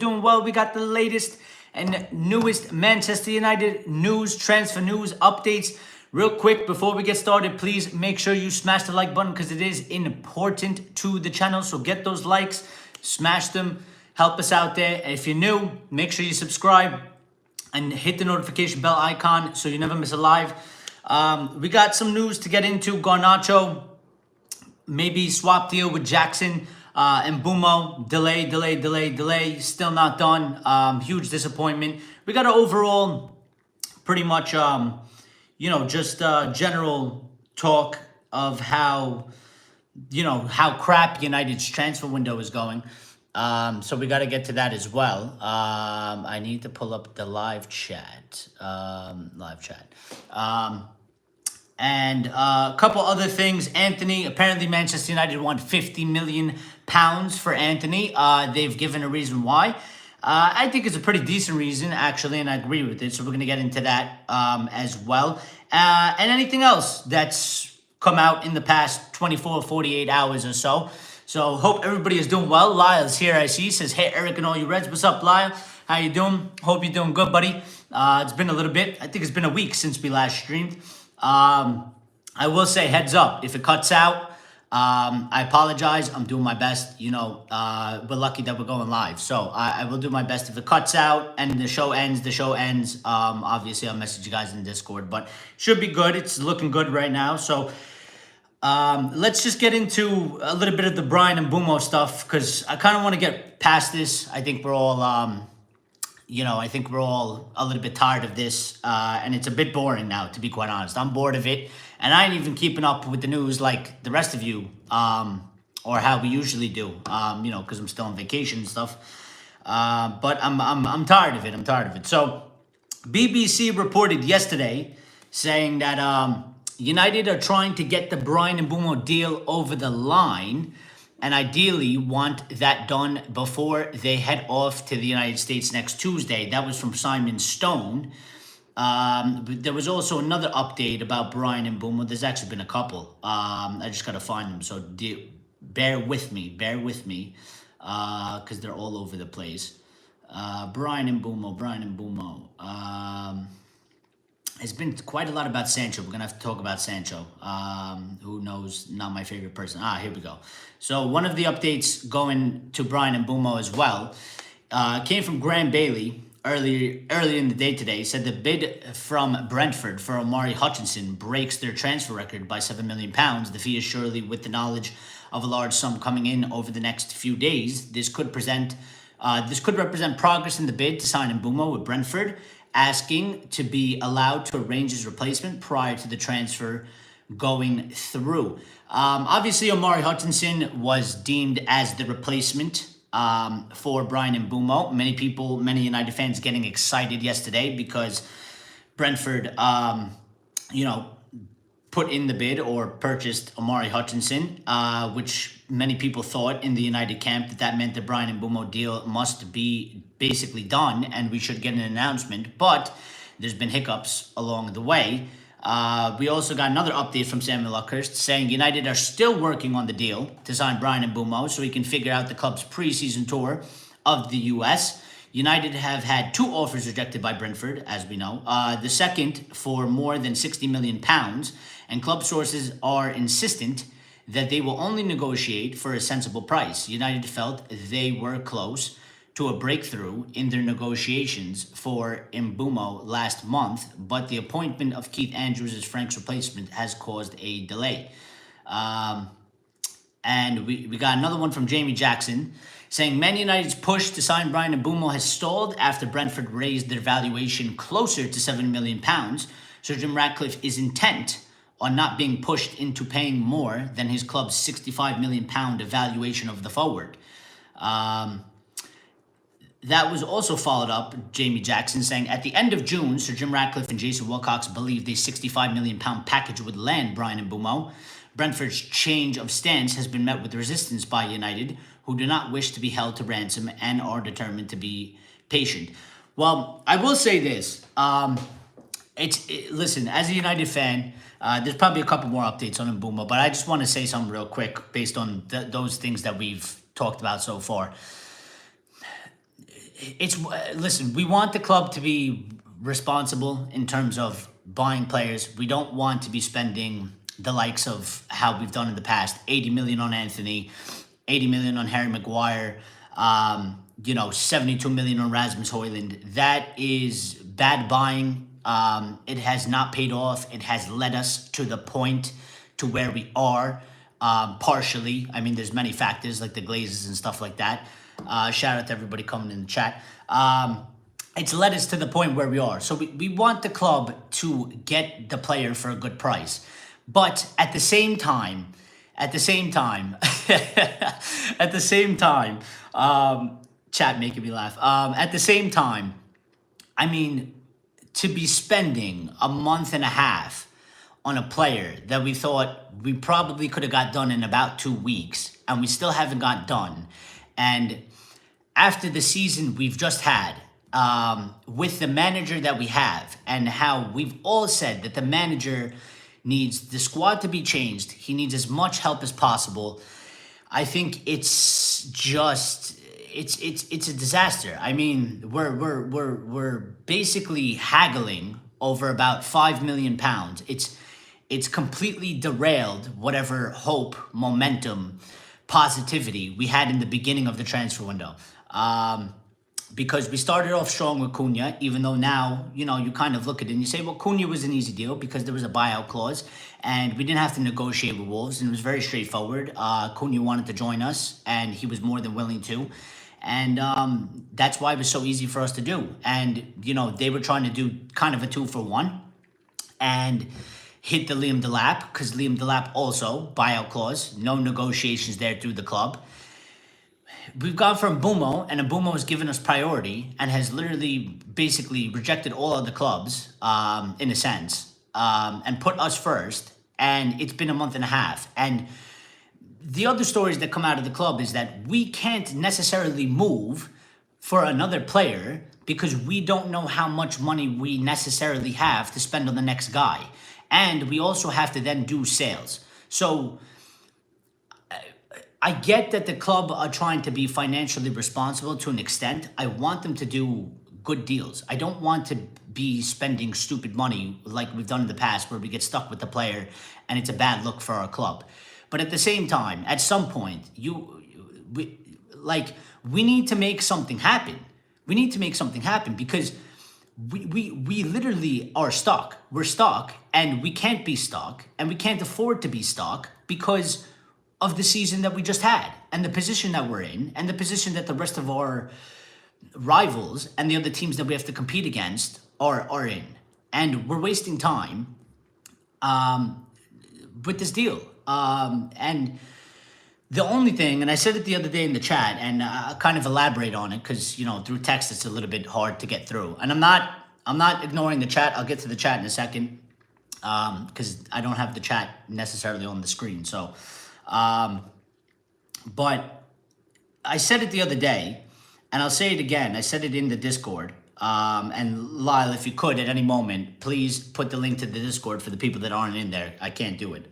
doing well. We got the latest and newest Manchester United news, transfer news, updates. Real quick, before we get started, please make sure you smash the like button because it is important to the channel. So get those likes, smash them, help us out there. And if you're new, make sure you subscribe and hit the notification bell icon so you never miss a live. We got some news to get into. Garnacho, maybe swap deal with Jackson. And Bumo, delay, still not done. Huge disappointment. We got an overall, pretty much, just general talk of how, how crap United's transfer window is going. So we got to get to that as well. I need to pull up the live chat. And a couple other things. Antony, apparently Manchester United want £50 million for Antony. They've given a reason why. I think it's a pretty decent reason, actually, and I agree with it. So we're going to get into that as well. And anything else that's come out in the past 24, 48 hours or so. So hope everybody is doing well. Lyle's here, I see. Says, hey, Eric and all you Reds. What's up, Lyle? How you doing? Hope you're doing good, buddy. It's been a little bit. I think it's been a week since we last streamed. I will say heads up, if it cuts out, I apologize. I'm doing my best. We're lucky that we're going live. So I will do my best. If it cuts out and the show ends. Obviously I'll message you guys in Discord, but should be good. It's looking good right now. So, let's just get into a little bit of the Brian and Bumo stuff, because I kind of want to get past this. I think we're all, I think we're all a little bit tired of this, and it's a bit boring now, to be quite honest. I'm bored of it, and I ain't even keeping up with the news like the rest of you, or how we usually do, because I'm still on vacation and stuff. But I'm tired of it. I'm tired of it. So, BBC reported yesterday saying that United are trying to get the Brian and Bumo deal over the line, and ideally want that done before they head off to the United States next Tuesday. That was from Simon Stone. But there was also another update about Brian and Bumo. There's actually been a couple. I just got to find them. So bear with me, because they're all over the place. Brian and Bumo. It's been quite a lot about Sancho. We're going to have to talk about Sancho. Who knows? Not my favorite person. Here we go. So one of the updates going to Brian and Bumo as well came from Graham Bailey early in the day today. Said the bid from Brentford for Omari Hutchinson breaks their transfer record by £7 million. The fee is surely with the knowledge of a large sum coming in over the next few days. This could represent progress in the bid to sign Bumo with Brentford, asking to be allowed to arrange his replacement prior to the transfer going through. Obviously, Omari Hutchinson was deemed as the replacement for Brian and Bumo. Many United fans getting excited yesterday because Brentford, put in the bid or purchased Omari Hutchinson, which many people thought in the United camp that meant the Brian and Bumo deal must be basically done and we should get an announcement, but there's been hiccups along the way. We also got another update from Samuel Luckhurst saying United are still working on the deal to sign Brian and Bumo so he can figure out the club's preseason tour of the US. United have had 2 offers rejected by Brentford, as we know. The second for more than £60 million, and club sources are insistent that they will only negotiate for a sensible price. United felt they were close to a breakthrough in their negotiations for Mbumo last month, but the appointment of Keith Andrews as Frank's replacement has caused a delay. And we got another one from Jamie Jackson saying Man United's push to sign Brian and Bumo has stalled after Brentford raised their valuation closer to £7 million. Sir Jim Ratcliffe is intent on not being pushed into paying more than his club's £65 million evaluation of the forward. That was also followed up, Jamie Jackson, saying, at the end of June, Sir Jim Ratcliffe and Jason Wilcox believed a £65 million package would land Brian and Bumo. Brentford's change of stance has been met with resistance by United, who do not wish to be held to ransom and are determined to be patient. Well, I will say this. Listen, as a United fan, there's probably a couple more updates on Mbumo, but I just want to say something real quick based on those things that we've talked about so far. it's listen, we want the club to be responsible in terms of buying players. We don't want to be spending the likes of how we've done in the past, 80 million on Antony, 80 million on Harry Maguire, 72 million on Rasmus Højlund. That is bad buying. It has not paid off. It has led us to the point to where we are. Partially, I mean, there's many factors like the Glazers and stuff like that. Shout out to everybody coming in the chat. It's led us to the point where we are. So we want the club to get the player for a good price. But at the same time, chat making me laugh. At the same time, I mean, to be spending a month and a half on a player that we thought we probably could have got done in about 2 weeks, and we still haven't got done. And after the season we've just had, with the manager that we have, and how we've all said that the manager needs the squad to be changed, he needs as much help as possible. I think it's just it's a disaster. I mean, we're basically haggling over about £5 million. It's completely derailed whatever hope, momentum, positivity we had in the beginning of the transfer window. Because we started off strong with Cunha, even though now, you kind of look at it and you say, well, Cunha was an easy deal because there was a buyout clause and we didn't have to negotiate with Wolves, and it was very straightforward. Cunha wanted to join us and he was more than willing to. And that's why it was so easy for us to do. And, they were trying to do kind of a 2-for-1 and hit the Liam Delap, because Liam Delap also, buyout clause, no negotiations there through the club. We've gone from Bumo, and Bumo has given us priority and has literally basically rejected all other clubs, in a sense, and put us first. And it's been a month and a half. And the other stories that come out of the club is that we can't necessarily move for another player because we don't know how much money we necessarily have to spend on the next guy. And we also have to then do sales. So I get that the club are trying to be financially responsible to an extent. I want them to do good deals. I don't want to be spending stupid money like we've done in the past where we get stuck with the player and it's a bad look for our club. But at the same time, at some point, we need to make something happen. We need to make something happen because we literally are stuck. We're stuck and we can't be stuck and we can't afford to be stuck because of the season that we just had and the position that we're in and the position that the rest of our rivals and the other teams that we have to compete against are in. And we're wasting time with this deal. And the only thing, and I said it the other day in the chat, and I'll kind of elaborate on it because, through text it's a little bit hard to get through. And I'm not ignoring the chat. I'll get to the chat in a second because I don't have the chat necessarily on the screen. So, but I said it the other day, and I'll say it again. I said it in the Discord. And Lyle, if you could, at any moment, please put the link to the Discord for the people that aren't in there. I can't do it.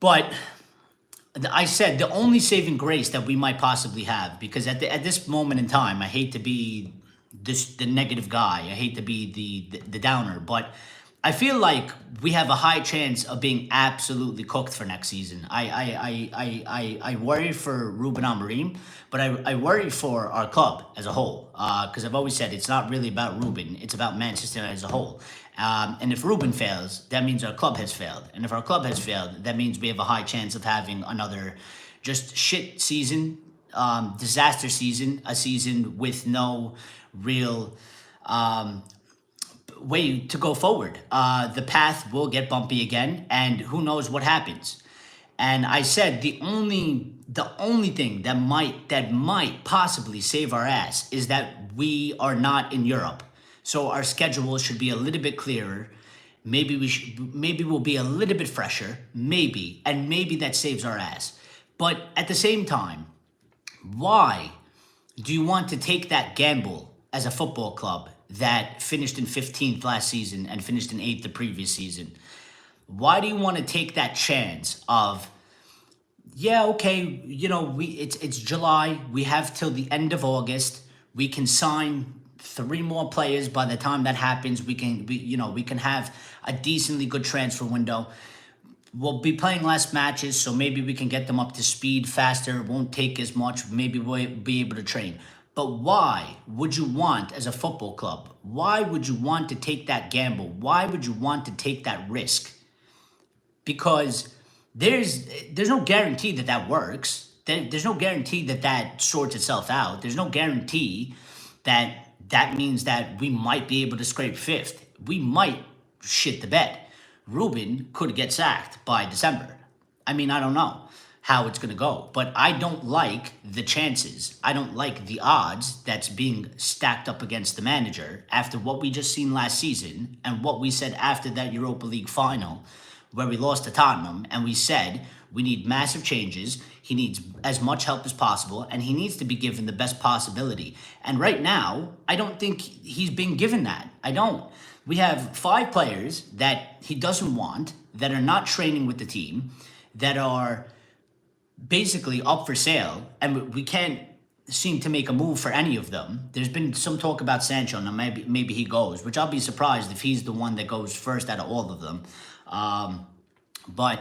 But I said the only saving grace that we might possibly have, because at this moment in time, I hate to be the negative guy. I hate to be the downer, but I feel like we have a high chance of being absolutely cooked for next season. I worry for Ruben Amorim, but I worry for our club as a whole. Because I've always said it's not really about Ruben, it's about Manchester as a whole. And if Ruben fails, that means our club has failed. And if our club has failed, that means we have a high chance of having another just shit season, disaster season, a season with no real way to go forward. The path will get bumpy again, and who knows what happens. And I said the only thing that might possibly save our ass is that we are not in Europe. So our schedule should be a little bit clearer. Maybe we'll be a little bit fresher, maybe that saves our ass. But at the same time, why do you want to take that gamble as a football club that finished in 15th last season and finished in 8th the previous season? Why do you want to take that chance of, yeah, okay, it's July, we have till the end of August, We can sign three more players. By the time that happens, we can have a decently good transfer window. We'll be playing less matches, so maybe we can get them up to speed faster. It won't take as much. Maybe we'll be able to train. But why would you want, as a football club, why would you want to take that gamble? Why would you want to take that risk? Because there's no guarantee that that works. There's no guarantee that that sorts itself out. There's no guarantee that that means that we might be able to scrape fifth. We might shit the bed. Ruben could get sacked by December. I mean, I don't know how it's going to go, but I don't like the chances. I don't like the odds that's being stacked up against the manager after what we just seen last season and what we said after that Europa League final where we lost to Tottenham, and we said we need massive changes. He needs as much help as possible, and he needs to be given the best possibility. And right now, I don't think he's being given that. I don't. We have 5 players that he doesn't want, that are not training with the team, that are basically up for sale, and we can't seem to make a move for any of them. There's been some talk about Sancho, now maybe he goes, which I'll be surprised if he's the one that goes first out of all of them. But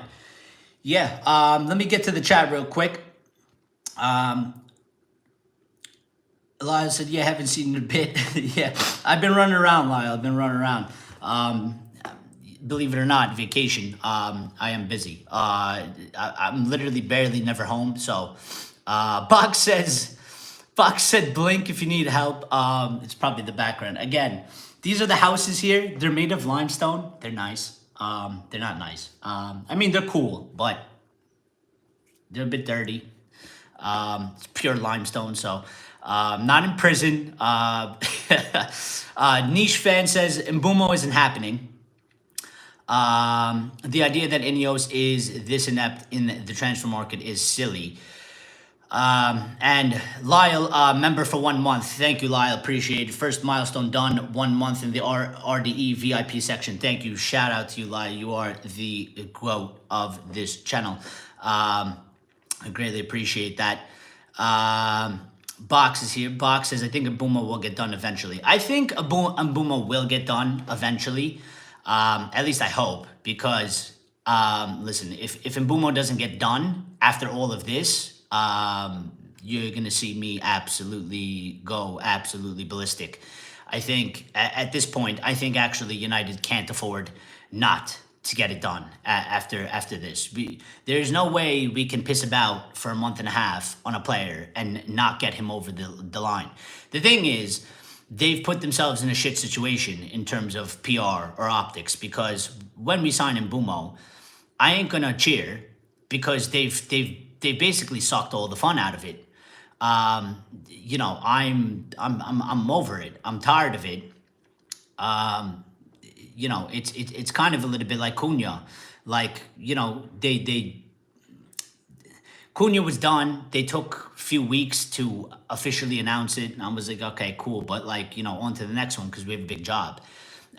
yeah, let me get to the chat real quick. Lyle said, yeah, haven't seen you in a bit. Yeah, I've been running around, Lyle. I've been running around. Believe it or not, vacation. I am busy. I'm literally barely never home. So, Box said, blink if you need help. It's probably the background. Again, these are the houses here. They're made of limestone. They're nice. They're not nice. I mean, they're cool, but they're a bit dirty. It's pure limestone, so not in prison. Niche fan says Mbumo isn't happening. The idea that Ineos is this inept in the transfer market is silly. And Lyle, member for 1 month. Thank you, Lyle. Appreciate it. First milestone done. 1 month in the RDE VIP section. Thank you. Shout out to you, Lyle. You are the quote of this channel. I greatly appreciate that. Box is here. Box says, I think Mbuma will get done eventually. I think Mbuma will get done eventually. At least I hope, because listen, if Mbuma doesn't get done after all of this, you're gonna see me absolutely ballistic. I think at this point, I think actually United can't afford not to get it done after this. There's no way we can piss about for a month and a half on a player and not get him over the line. The thing is, they've put themselves in a shit situation in terms of PR or optics, because when we sign Mbeumo, I ain't gonna cheer because they've basically sucked all the fun out of it. You know, I'm over it. I'm tired of it. You know, it's kind of a little bit like Cunha. Like, you know, Cunha was done. They took a few weeks to officially announce it. And I was like, okay, cool. But like, you know, on to the next one because we have a big job.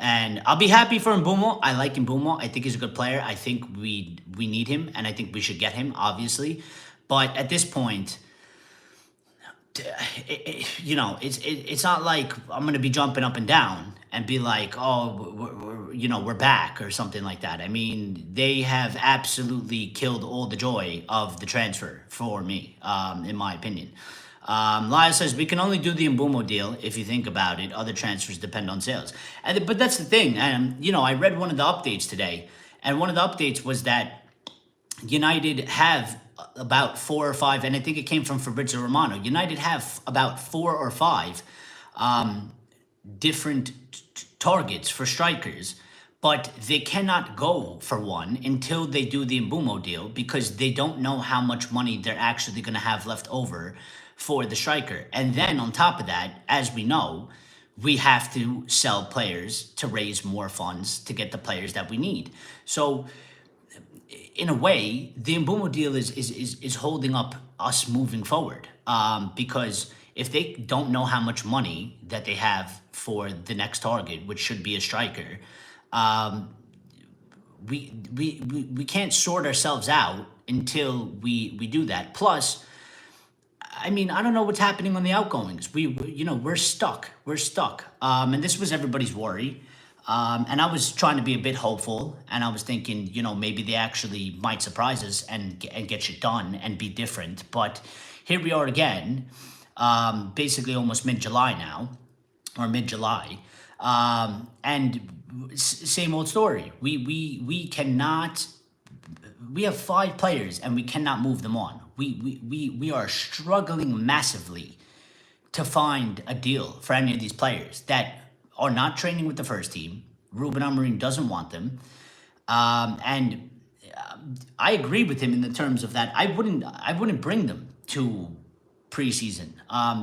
And I'll be happy for Mbeumo. I like Mbeumo. I think he's a good player. I think we need him, and I think we should get him, obviously. But at this point, you know, it's not like I'm gonna be jumping up and down and be like, oh, we're back or something like that. I mean, they have absolutely killed all the joy of the transfer for me, in my opinion. Lyle says, we can only do the Mbeumo deal if you think about it. Other transfers depend on sales. But that's the thing. You know, I read one of the updates today, and one of the updates was that United have about 4 or 5, and I think it came from Fabrizio Romano. United have about 4 or 5 different targets for strikers, but they cannot go for one until they do the Mbeumo deal, because they don't know how much money they're actually going to have left over for the striker. And then on top of that, as we know, we have to sell players to raise more funds to get the players that we need. So in a way, the Mbeumo deal is holding up us moving forward, because if they don't know how much money that they have for the next target, which should be a striker, we can't sort ourselves out until we do that. Plus, I mean, I don't know what's happening on the outgoings. We're stuck. We're stuck. And this was everybody's worry. And I was trying to be a bit hopeful, and I was thinking, maybe they actually might surprise us and get shit done and be different. But here we are again, basically almost mid-July now, or mid-July, and same old story. We cannot. We have 5 players, and we cannot move them on. We are struggling massively to find a deal for any of these players that are not training with the first team. Ruben Amorim doesn't want them, and I agree with him in the terms of that. I wouldn't bring them to preseason.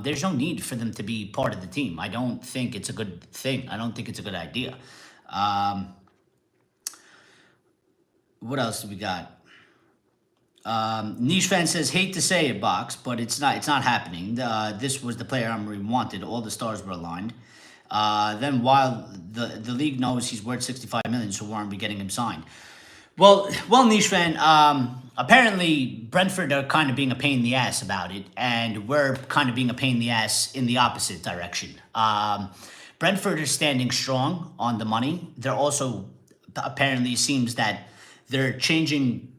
There's no need for them to be part of the team. I don't think it's a good thing. I don't think it's a good idea. What else do we got? Niche fan says, hate to say it, Box, but it's not happening. This was the player Amorim wanted. All the stars were aligned. Then while the league knows he's worth 65 million, so why aren't we getting him signed? Well, Niche fan, apparently Brentford are kind of being a pain in the ass about it, and we're kind of being a pain in the ass in the opposite direction. Brentford is standing strong on the money. They're also, apparently it seems that they're changing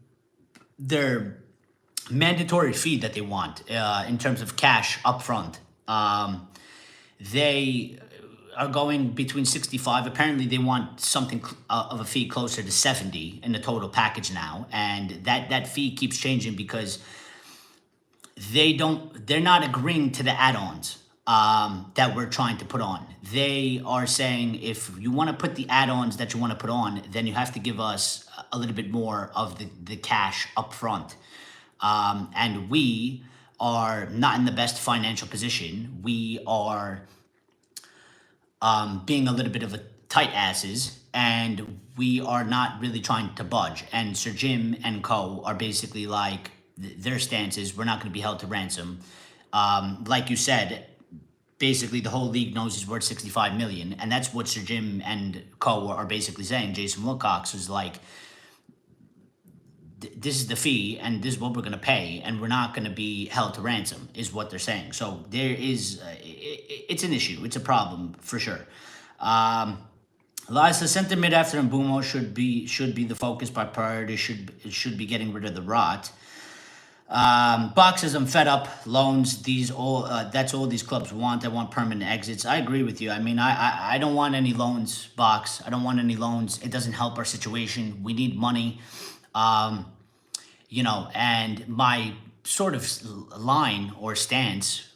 their mandatory fee that they want in terms of cash up front. They are going between 65. Apparently they want something of a fee closer to 70 in the total package now. And that fee keeps changing because they're not agreeing to the add-ons that we're trying to put on. They are saying, if you want to put the add-ons that you want to put on, then you have to give us a little bit more of the cash up front. And we are not in the best financial position. We are being a little bit of a tight asses, and we are not really trying to budge. And Sir Jim and co are basically like, their stance is, we're not going to be held to ransom. Like you said, basically the whole league knows he's worth 65 million, and that's what Sir Jim and co are basically saying. Jason Wilcox is like, this is the fee, and this is what we're going to pay, and we're not going to be held to ransom, is what they're saying. So there is, it's an issue. It's a problem for sure. Elias, the center mid after Mbumo should be the focus by priority. Should be getting rid of the rot. Box says, I'm fed up. Loans, that's all these clubs want. I want permanent exits. I agree with you. I mean, I don't want any loans, Box. I don't want any loans. It doesn't help our situation. We need money. And my sort of line or stance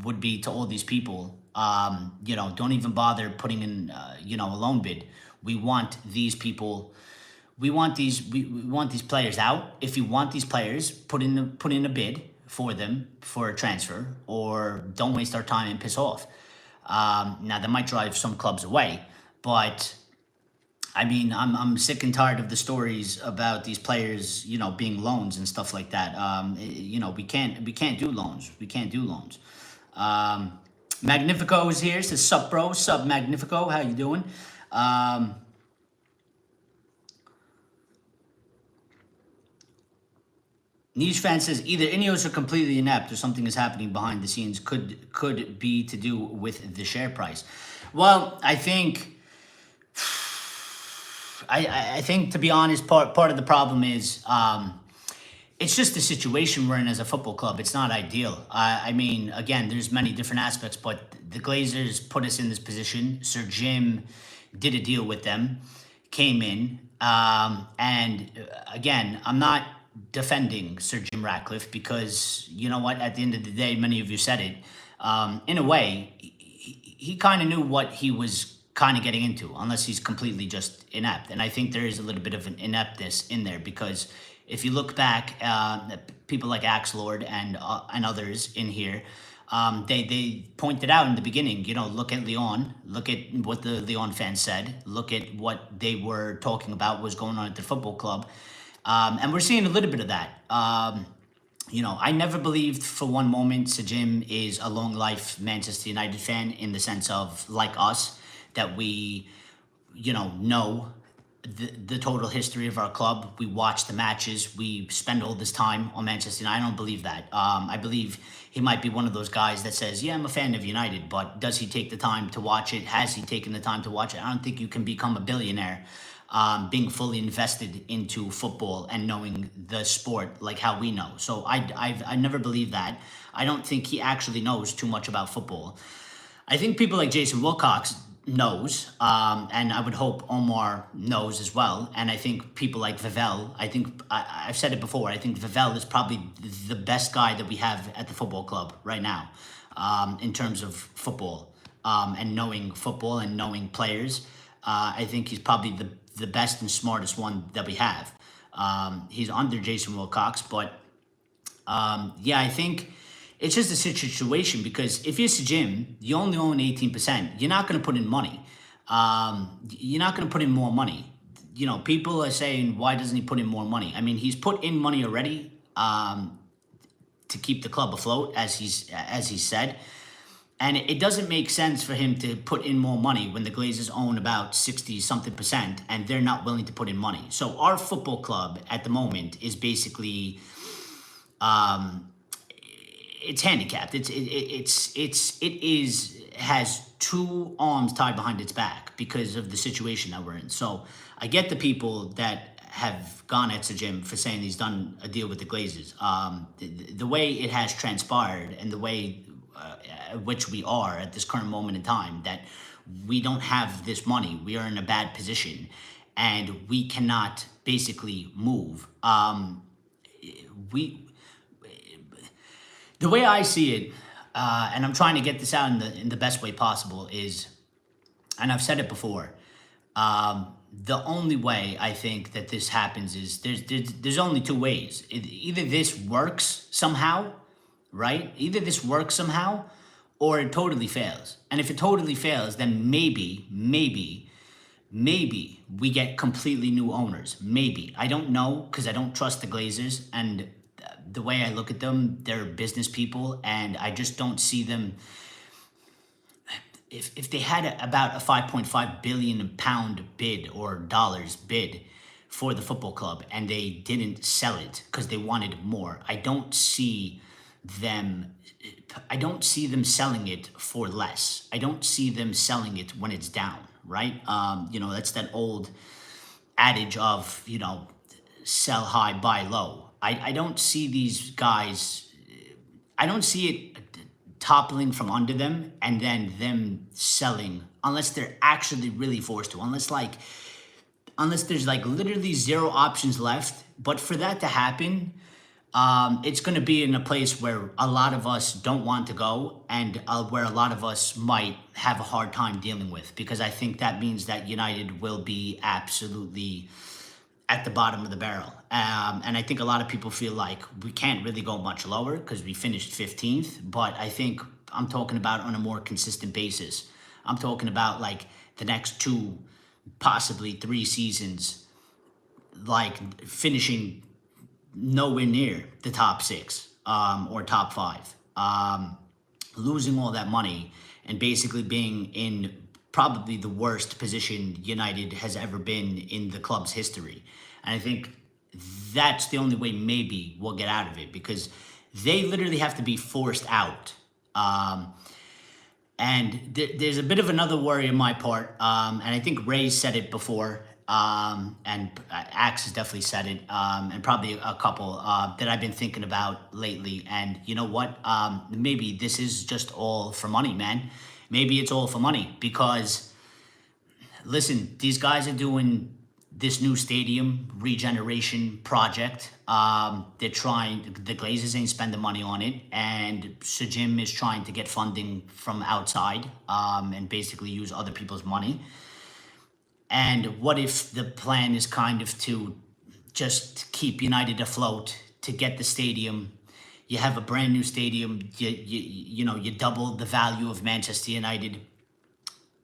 would be to all these people, don't even bother putting in, a loan bid. We want these people. We want these players out. If you want these players, put in a bid for them for a transfer, or don't waste our time and piss off. Now that might drive some clubs away, but I mean, I'm sick and tired of the stories about these players, being loans and stuff like that. We can't do loans. We can't do loans. Magnifico is here. Says, sup, bro? Sup, Magnifico? How you doing? Niche fan says, either Ineos are completely inept or something is happening behind the scenes. Could be to do with the share price. Well, I think, to be honest, part of the problem is it's just the situation we're in as a football club. It's not ideal. I mean, again, there's many different aspects, but the Glazers put us in this position. Sir Jim did a deal with them, came in, and again, I'm not defending Sir Jim Ratcliffe because, you know what, at the end of the day, many of you said it, in a way, he kind of knew what he was kind of getting into, unless he's completely just inept. And I think there is a little bit of an ineptness in there, because if you look back, people like Axelord and others in here, they pointed out in the beginning, look at Lyon, look at what the Lyon fans said, look at what they were talking about was going on at the football club. And we're seeing a little bit of that. I never believed for one moment Sir Jim is a long life Manchester United fan, in the sense of, like us, that we, know the total history of our club. We watch the matches. We spend all this time on Manchester United. I don't believe that. I believe he might be one of those guys that says, yeah, I'm a fan of United, but does he take the time to watch it? Has he taken the time to watch it? I don't think you can become a billionaire being fully invested into football and knowing the sport like how we know. So I never believed that. I don't think he actually knows too much about football. I think people like Jason Wilcox knows, and I would hope Omar knows as well. And I think people like Vivel, I've said it before, I think Vivel is probably the best guy that we have at the football club right now in terms of football and knowing players. I think he's probably the best and smartest one that we have. He's under Jason Wilcox, but yeah, I think it's just a situation because if you're Jim, you only own 18%. You're not going to put in money. You're not going to put in more money. You know, people are saying, why doesn't he put in more money? I mean, he's put in money already to keep the club afloat, as he said. And it doesn't make sense for him to put in more money when the Glazers own about 60-something% and they're not willing to put in money. So our football club at the moment is basically it's handicapped. Has two arms tied behind its back because of the situation that we're in. So I get the people that have gone at Jim for saying he's done a deal with the Glazers. The way it has transpired and the way which we are at this current moment in time, that we don't have this money. We are in a bad position and we cannot basically move. The way I see it, and I'm trying to get this out in the best way possible, is, and I've said it before, the only way I think that this happens is there's only two ways. Either this works somehow, right? Either this works somehow, or it totally fails. And if it totally fails, then maybe we get completely new owners. Maybe. I don't know, because I don't trust the Glazers, and the way I look at them, they're business people, and I just don't see them. If they had about a 5.5 billion pound bid or dollars bid for the football club and they didn't sell it because they wanted more, I don't see them selling it for less. I don't see them selling it when it's down, right? That's that old adage of, sell high, buy low. I don't see these guys, I don't see it toppling from under them and then them selling, unless they're actually really forced to, unless there's literally zero options left. But for that to happen, it's going to be in a place where a lot of us don't want to go, and where a lot of us might have a hard time dealing with, because I think that means that United will be absolutely at the bottom of the barrel. And I think a lot of people feel like we can't really go much lower because we finished 15th. But I think I'm talking about on a more consistent basis. I'm talking about the next 2, possibly 3 seasons, finishing nowhere near the top 6 or top 5. Losing all that money and basically being in probably the worst position United has ever been in the club's history. And I think that's the only way maybe we'll get out of it, because they literally have to be forced out. And there's a bit of another worry on my part, and I think Ray said it before, and Axe has definitely said it, and probably a couple that I've been thinking about lately. And you know what? Maybe this is just all for money, man. Maybe it's all for money, because, listen, these guys are doing this new stadium regeneration project. The Glazers ain't spending money on it, and Sir Jim is trying to get funding from outside and basically use other people's money. And what if the plan is kind of to just keep United afloat, to get the stadium? You have a brand new stadium, you double the value of Manchester United,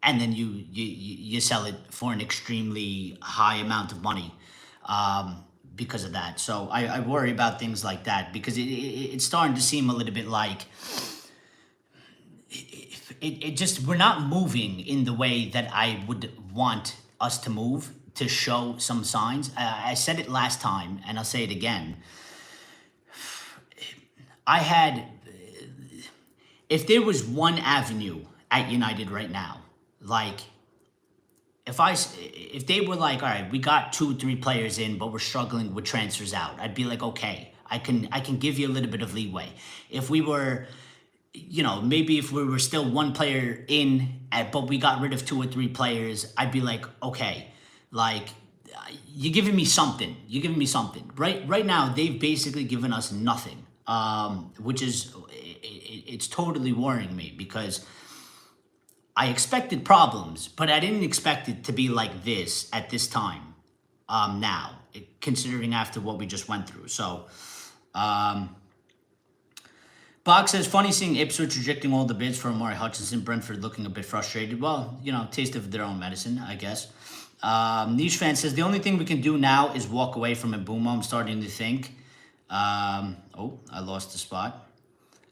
and then you sell it for an extremely high amount of money because of that. So I worry about things like that, because it's starting to seem a little bit like we're not moving in the way that I would want us to move, to show some signs. I said it last time, and I'll say it again. I had, if there was one avenue at United right now, like if they were like, all right, we got 2, 3 players in, but we're struggling with transfers out, I'd be like, okay, I can give you a little bit of leeway. If we were, maybe if we were still 1 player in, but we got rid of 2 or 3 players, I'd be like, okay, like you're giving me something. You're giving me something. Right now, they've basically given us nothing, which is it's totally worrying me because I expected problems, but I didn't expect it to be like this at this time. Now, considering after what we just went through, so. Bach says, funny seeing Ipswich rejecting all the bids for Amari Hutchinson, Brentford looking a bit frustrated. Well, taste of their own medicine, I guess. Niche fan says, the only thing we can do now is walk away from Mbeumo. I'm starting to think, I lost the spot,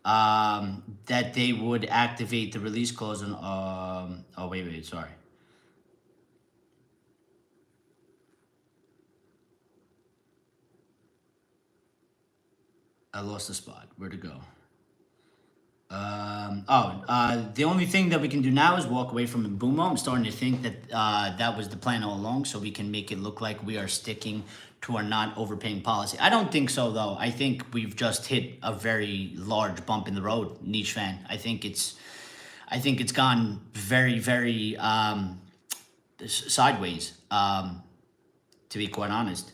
that they would activate the release clause on, wait, sorry. I lost the spot. Where'd it go? The only thing that we can do now is walk away from Mbeumo. I'm starting to think that that was the plan all along, so we can make it look like we are sticking to our not overpaying policy. I don't think so, though. I think we've just hit a very large bump in the road, niche fan. I think it's gone very, very sideways. To be quite honest,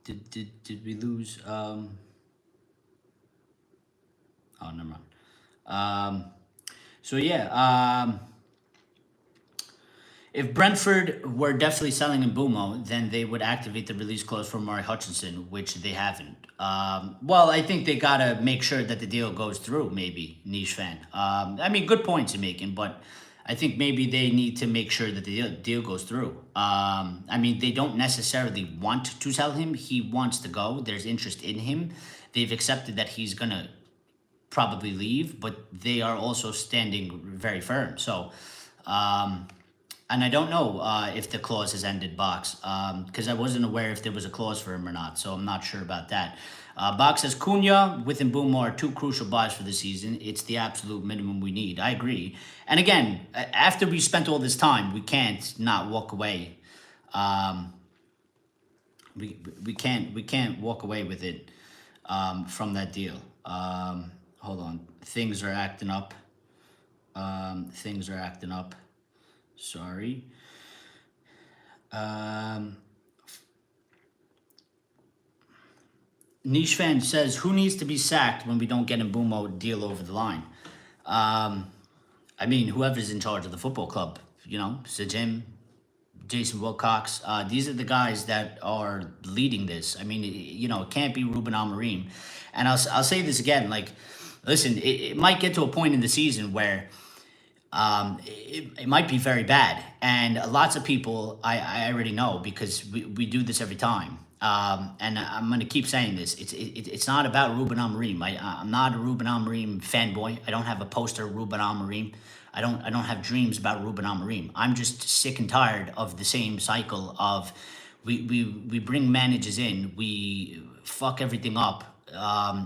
did we lose? Oh, never mind. So yeah, if Brentford were definitely selling Mbeumo, then they would activate the release clause for Amari Hutchinson, which they haven't. Well, I think they gotta make sure that the deal goes through. Maybe niche fan. I mean, good points you're making, but I think maybe they need to make sure that the deal goes through. I mean, they don't necessarily want to sell him. He wants to go. There's interest in him. They've accepted that he's gonna probably leave, but they are also standing very firm. So, and I don't know if the clause has ended, Box, because I wasn't aware if there was a clause for him or not, so I'm not sure about that. Box says, Cunha with Mbeumo are 2 crucial buys for the season. It's the absolute minimum we need. I agree. And again, after we spent all this time, we can't not walk away. We can't walk away with it from that deal. Hold on. Things are acting up. Sorry. Niche fan says, who needs to be sacked when we don't get a Mbeumo deal over the line? I mean, whoever's in charge of the football club, Sajim, Jason Wilcox, these are the guys that are leading this. I mean, it can't be Ruben Amorim. And I'll say this again, listen, it might get to a point in the season where it might be very bad. And lots of people, I already know, because we do this every time. And I'm going to keep saying this. It's not about Ruben Amorim. I'm not a Ruben Amorim fanboy. I don't have a poster of Ruben Amorim. I don't have dreams about Ruben Amorim. I'm just sick and tired of the same cycle of we bring managers in, we fuck everything up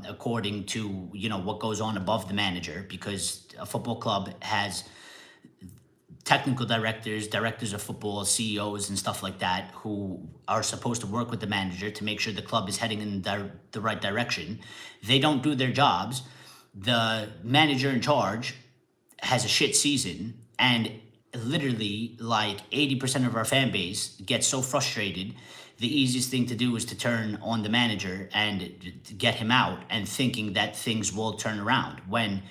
according to what goes on above the manager, because a football club has technical directors of football, CEOs and stuff like that, who are supposed to work with the manager to make sure the club is heading in the right direction. They don't do their jobs. The manager in charge has a shit season, and literally 80% of our fan base gets so frustrated. The easiest thing to do is to turn on the manager and get him out, and thinking that things will turn around, when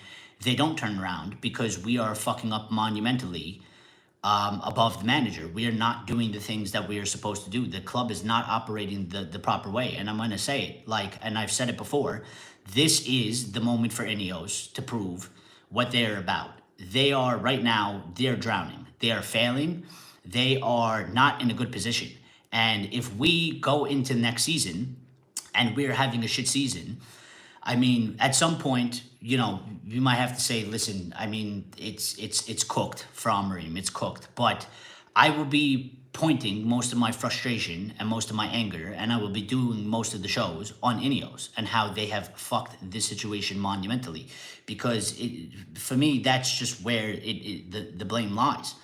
they don't turn around, because we are fucking up monumentally above the manager. We are not doing the things that we are supposed to do. The club is not operating the proper way. And I'm going to say it, and I've said it before, this is the moment for Ineos to prove what they're about. They are, right now, they're drowning. They are failing. They are not in a good position. And if we go into next season and we're having a shit season, I mean, at some point, you might have to say, listen, I mean, it's cooked for Amorim. It's cooked. But I will be pointing most of my frustration and most of my anger, and I will be doing most of the shows on Ineos and how they have fucked this situation monumentally. Because for me, that's just where the blame lies.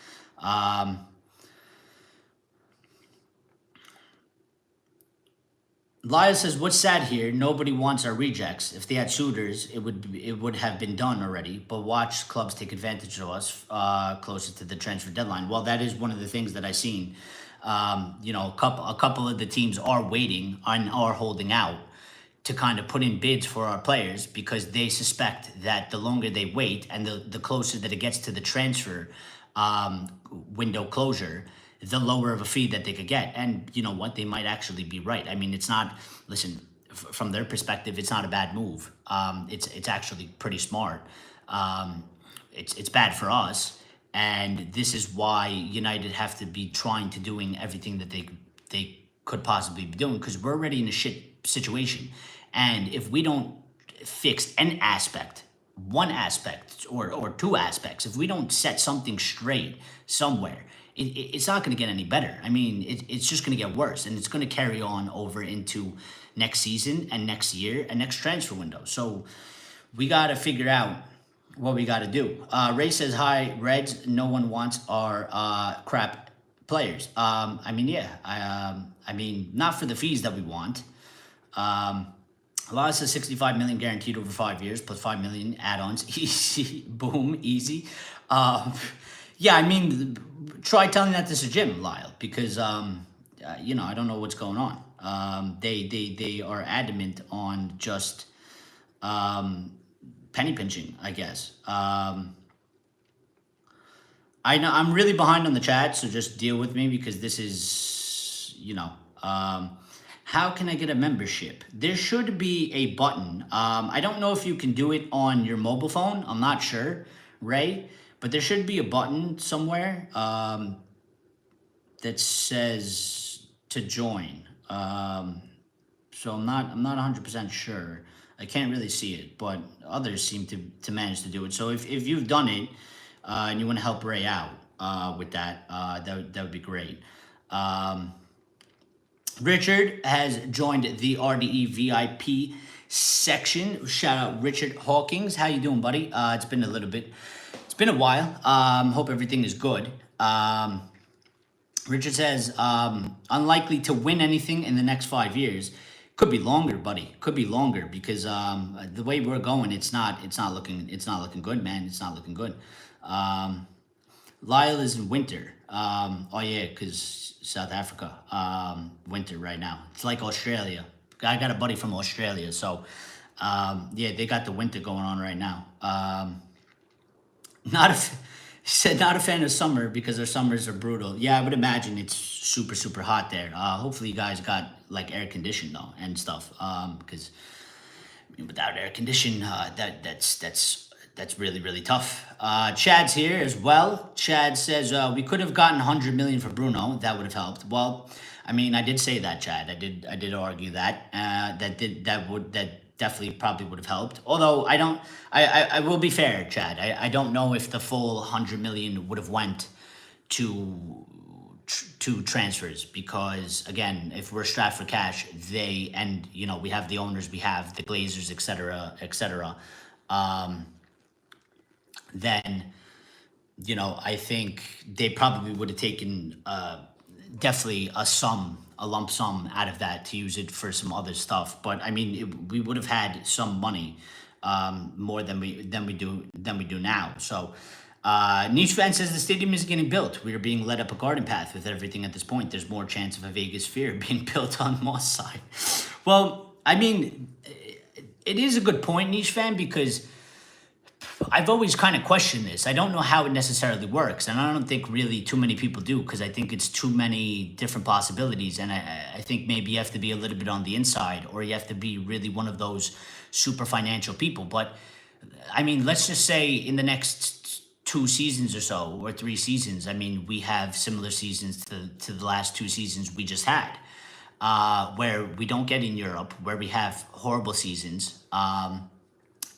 Lyle says, "What's sad here? Nobody wants our rejects. If they had suitors, it would have been done already. But watch clubs take advantage of us closer to the transfer deadline." Well, that is one of the things that I've seen. A couple of the teams are waiting and are holding out to kind of put in bids for our players because they suspect that the longer they wait and the closer that it gets to the transfer window closure, the lower of a fee that they could get. And you know what? They might actually be right. I mean, it's not, listen, from their perspective, it's not a bad move. It's actually pretty smart. It's bad for us. And this is why United have to be trying to doing everything that they could possibly be doing, because we're already in a shit situation. And if we don't fix one aspect or two aspects, if we don't set something straight somewhere, it's not going to get any better. I mean, it's just going to get worse, and it's going to carry on over into next season and next year and next transfer window. So we got to figure out what we got to do. Ray says, "Hi, Reds. No one wants our crap players." I mean, yeah. I mean, not for the fees that we want. Lala says 65 million guaranteed over 5 years plus 5 million add-ons. Easy, boom, easy. Yeah, I mean, try telling that to Sir Jim, Lyle, because I don't know what's going on. They are adamant on just penny pinching, I guess. I know I'm really behind on the chat, so just deal with me because this is, how can I get a membership? There should be a button. I don't know if you can do it on your mobile phone. I'm not sure, Ray, but there should be a button somewhere that says to join. So I'm not 100% sure. I can't really see it, but others seem to manage to do it. So if you've done it and you want to help Ray out with that, that would be great. Richard has joined the RDE VIP section. Shout out Richard Hawkins. How you doing, buddy? It's been a little bit. It's been a while. Hope everything is good. Richard says, unlikely to win anything in the next 5 years. Could be longer, buddy. Could be longer because the way we're going, it's not looking good, man. It's not looking good. Lyle is in winter. Oh yeah, because South Africa, winter right now. It's like Australia. I got a buddy from Australia, so yeah, they got the winter going on right now. He said not a fan of summer because our summers are brutal. Yeah, I would imagine it's super, super hot there. Hopefully you guys got like air conditioning though and stuff. Because without air condition, that's really, really tough. Chad's here as well. Chad says we could have gotten 100 million for Bruno. That would have helped. Well, I mean, I did say that, Chad. I did argue that. That definitely probably would have helped. Although I will be fair, Chad. I don't know if the full 100 million would have went to transfers because again, if we're strapped for cash, we have the owners, we have the Glazers, etc., etc. Then I think they probably would have taken definitely a lump sum out of that to use it for some other stuff. But I mean, we would have had some money more than we do now. So Niche Fan says the stadium is getting built. We are being led up a garden path with everything at this point. There's more chance of a Vegas Sphere being built on Moss side. Well, I mean, it is a good point, Niche Fan, because I've always kind of questioned this. I don't know how it necessarily works, and I don't think really too many people do because I think it's too many different possibilities, and I think maybe you have to be a little bit on the inside or you have to be really one of those super financial people. But, I mean, let's just say in the next 2 seasons or so or 3 seasons, I mean, we have similar seasons to the last 2 seasons we just had where we don't get in Europe, where we have horrible seasons,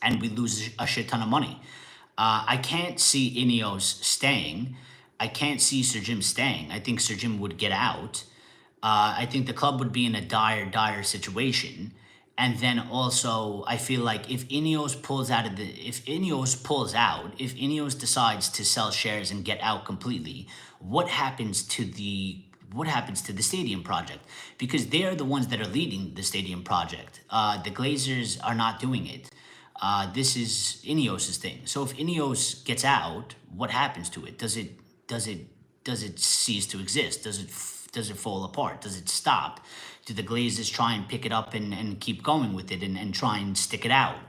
and we lose a shit ton of money. I can't see Ineos staying I can't see Sir Jim staying. I think Sir Jim would get out. I think the club would be in a dire situation. And then also, I feel like if Ineos pulls out of the, if Ineos pulls out, if Ineos decides to sell shares and get out completely, what happens to the stadium project? Because they are the ones that are leading the stadium project. The Glazers are not doing it. This is Ineos's thing. So if Ineos gets out, what happens to it? Does it cease to exist? Does it fall apart? Does it stop? Do the Glazers try and pick it up and keep going with it and try and stick it out?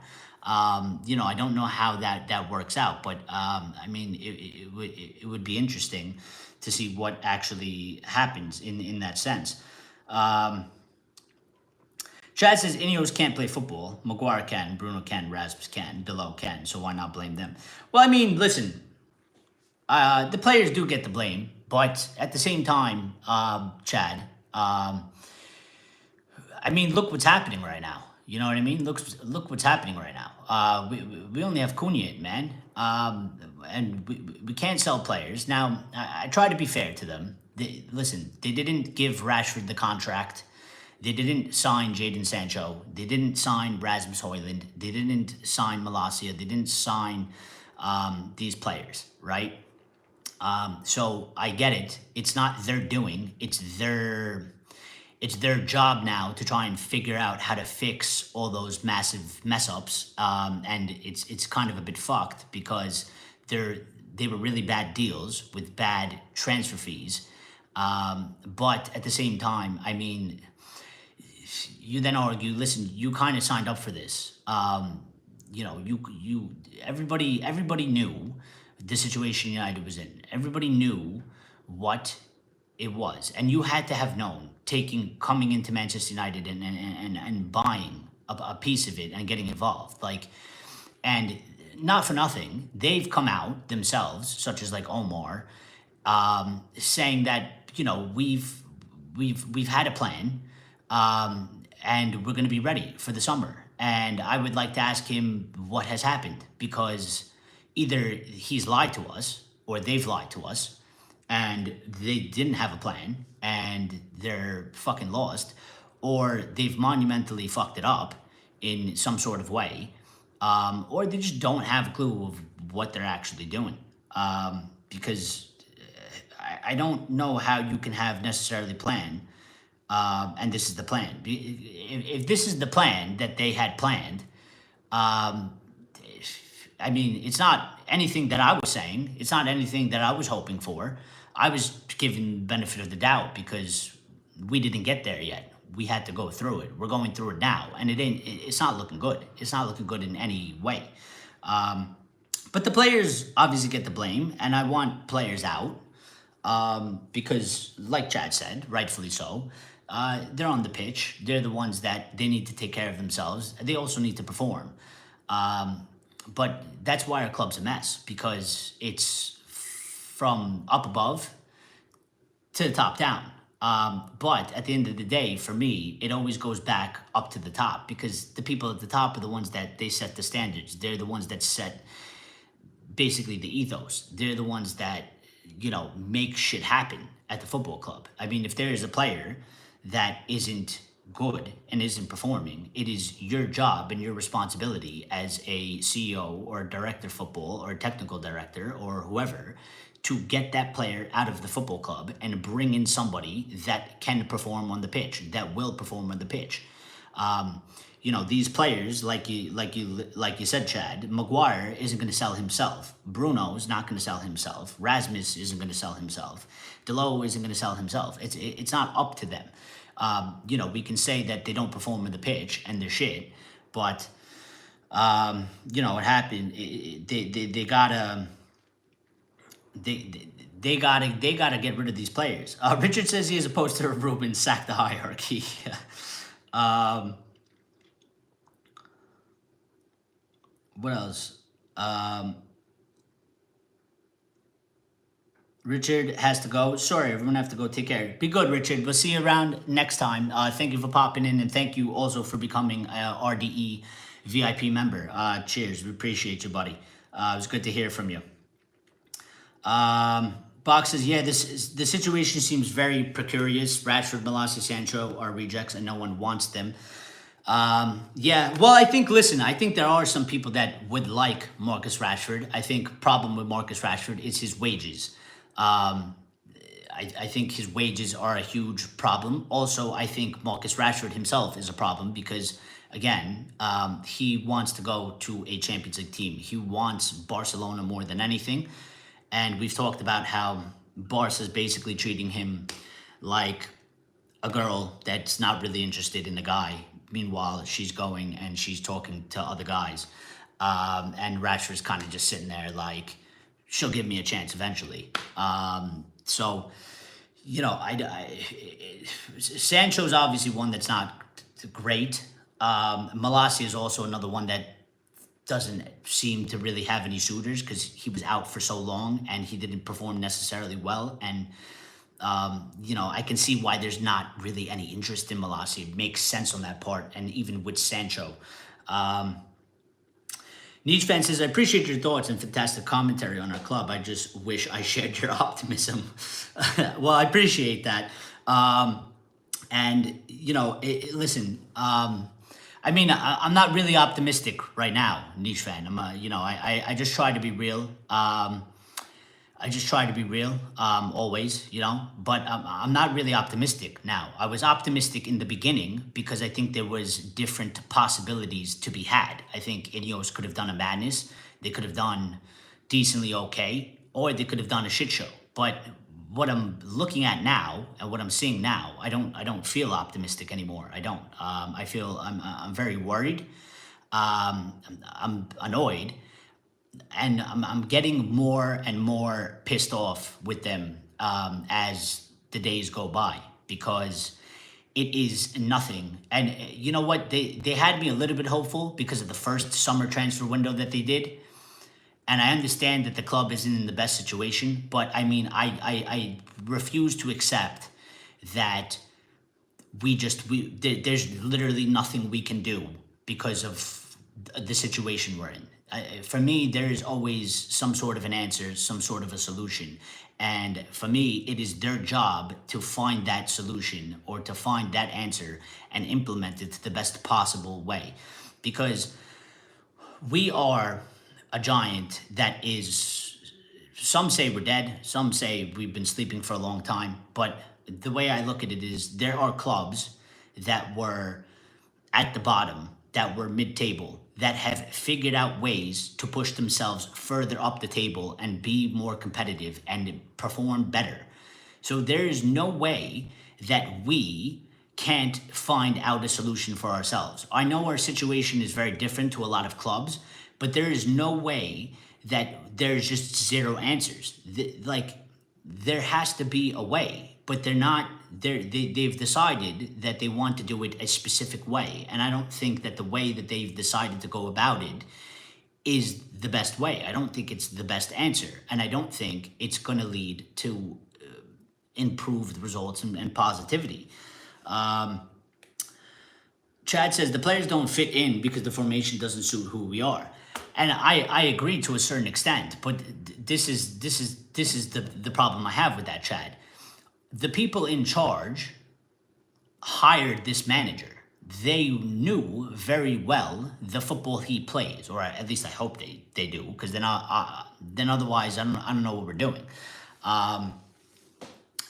I don't know how that works out, but I mean, it would be interesting to see what actually happens in that sense. Chad says Ineos can't play football. Maguire can, Bruno can, Rasmus can, Below can, so why not blame them? Well, I mean, listen, the players do get the blame, but at the same time, Chad, I mean, look what's happening right now. You know what I mean? Look what's happening right now. We only have Cunha, man, and we can't sell players. Now, I try to be fair to them. Listen, they didn't give Rashford the contract. They didn't sign Jadon Sancho. They didn't sign Rasmus Højlund. They didn't sign Malacia. They didn't sign these players, right? So I get it. It's not their doing. It's their job now to try and figure out how to fix all those massive mess ups. And it's kind of a bit fucked because they were really bad deals with bad transfer fees. But at the same time, I mean, you then argue, listen, you kind of signed up for this. Everybody knew the situation United was in. Everybody knew what it was, and you had to have known coming into Manchester United and buying a piece of it and getting involved. And not for nothing, they've come out themselves, such as like Omar, saying that we've had a plan. And we're going to be ready for the summer. And I would like to ask him what has happened, because either he's lied to us or they've lied to us and they didn't have a plan and they're fucking lost, or they've monumentally fucked it up in some sort of way, or they just don't have a clue of what they're actually doing. Because I don't know how you can have necessarily planned. And this is the plan. If this is the plan that they had planned, I mean, it's not anything that I was saying. It's not anything that I was hoping for. I was given benefit of the doubt because we didn't get there yet. We had to go through it. We're going through it now, and it's not looking good. It's not looking good in any way. But the players obviously get the blame, and I want players out because, like Chad said, rightfully so. They're on the pitch. They're the ones that they need to take care of themselves. They also need to perform. But that's why our club's a mess, because it's from up above to the top down. But at the end of the day, for me, it always goes back up to the top, because the people at the top are the ones that they set the standards. They're the ones that set basically the ethos. They're the ones that, make shit happen at the football club. I mean, if there is a player that isn't good and isn't performing, it is your job and your responsibility as a CEO or a director of football or a technical director or whoever to get that player out of the football club and bring in somebody that can perform on the pitch, that will perform on the pitch. These players, like you said, Chad, Maguire isn't going to sell himself. Bruno's not going to sell himself. Rasmus isn't going to sell himself. Delot isn't going to sell himself. It's not up to them. We can say that they don't perform on the pitch and they're shit, but what happened? They gotta get rid of these players. Richard says he is a poster of Ruben, sack the hierarchy. What else? Richard has to go. Sorry, everyone have to go. Take care. Be good, Richard. We'll see you around next time. Thank you for popping in, and thank you also for becoming a RDE VIP member. Cheers. We appreciate you, buddy. It was good to hear from you. Box says, yeah, the situation seems very precarious. Rashford, Malacia, Sancho are rejects, and no one wants them. Yeah, well, I think there are some people that would like Marcus Rashford. I think problem with Marcus Rashford is his wages. I think his wages are a huge problem. Also, I think Marcus Rashford himself is a problem because, again, he wants to go to a Champions League team. He wants Barcelona more than anything. And we've talked about how Barca is basically treating him like a girl that's not really interested in the guy. Meanwhile, she's going and she's talking to other guys. And Rashford's kind of just sitting there like, she'll give me a chance eventually. So, you know, Sancho's obviously one that's not great. Malacia is also another one that doesn't seem to really have any suitors because he was out for so long and he didn't perform necessarily well. And, you know, I can see why there's not really any interest in Malacia. It makes sense on that part. And even with Sancho. Nietzsche fan says, I appreciate your thoughts and fantastic commentary on our club. I just wish I shared your optimism. Well, I appreciate that. And, you know, listen, I mean, I'm not really optimistic right now, Nietzsche fan. You know, I just try to be real. I just try to be real, always, you know, but I'm not really optimistic now. I was optimistic in the beginning because I think there was different possibilities to be had. I think Ineos could have done a madness. They could have done decently okay, or they could have done a shit show. But what I'm looking at now and what I'm seeing now, I don't feel optimistic anymore. I don't. I feel I'm very worried. I'm annoyed. And I'm getting more and more pissed off with them as the days go by because it is nothing. And you know what? They had me a little bit hopeful because of the first summer transfer window that they did. And I understand that the club isn't in the best situation, but I mean, I refuse to accept that there's literally nothing we can do because of the situation we're in. For me, there is always some sort of an answer, some sort of a solution. And for me, it is their job to find that solution or to find that answer and implement it the best possible way. Because we are a giant that is, some say we're dead, some say we've been sleeping for a long time. But the way I look at it is there are clubs that were at the bottom, that were mid-table, that have figured out ways to push themselves further up the table and be more competitive and perform better. So there is no way that we can't find out a solution for ourselves. I know our situation is very different to a lot of clubs, but there is no way that there's just zero answers. There has to be a way, but they've decided that they want to do it a specific way. And I don't think that the way that they've decided to go about it is the best way. I don't think it's the best answer. And I don't think it's going to lead to improved results and positivity. Chad says the players don't fit in because the formation doesn't suit who we are. And I agree to a certain extent, but this is the problem I have with that, Chad. The people in charge hired this manager. They knew very well the football he plays, or at least I hope they do, because then otherwise I don't know what we're doing.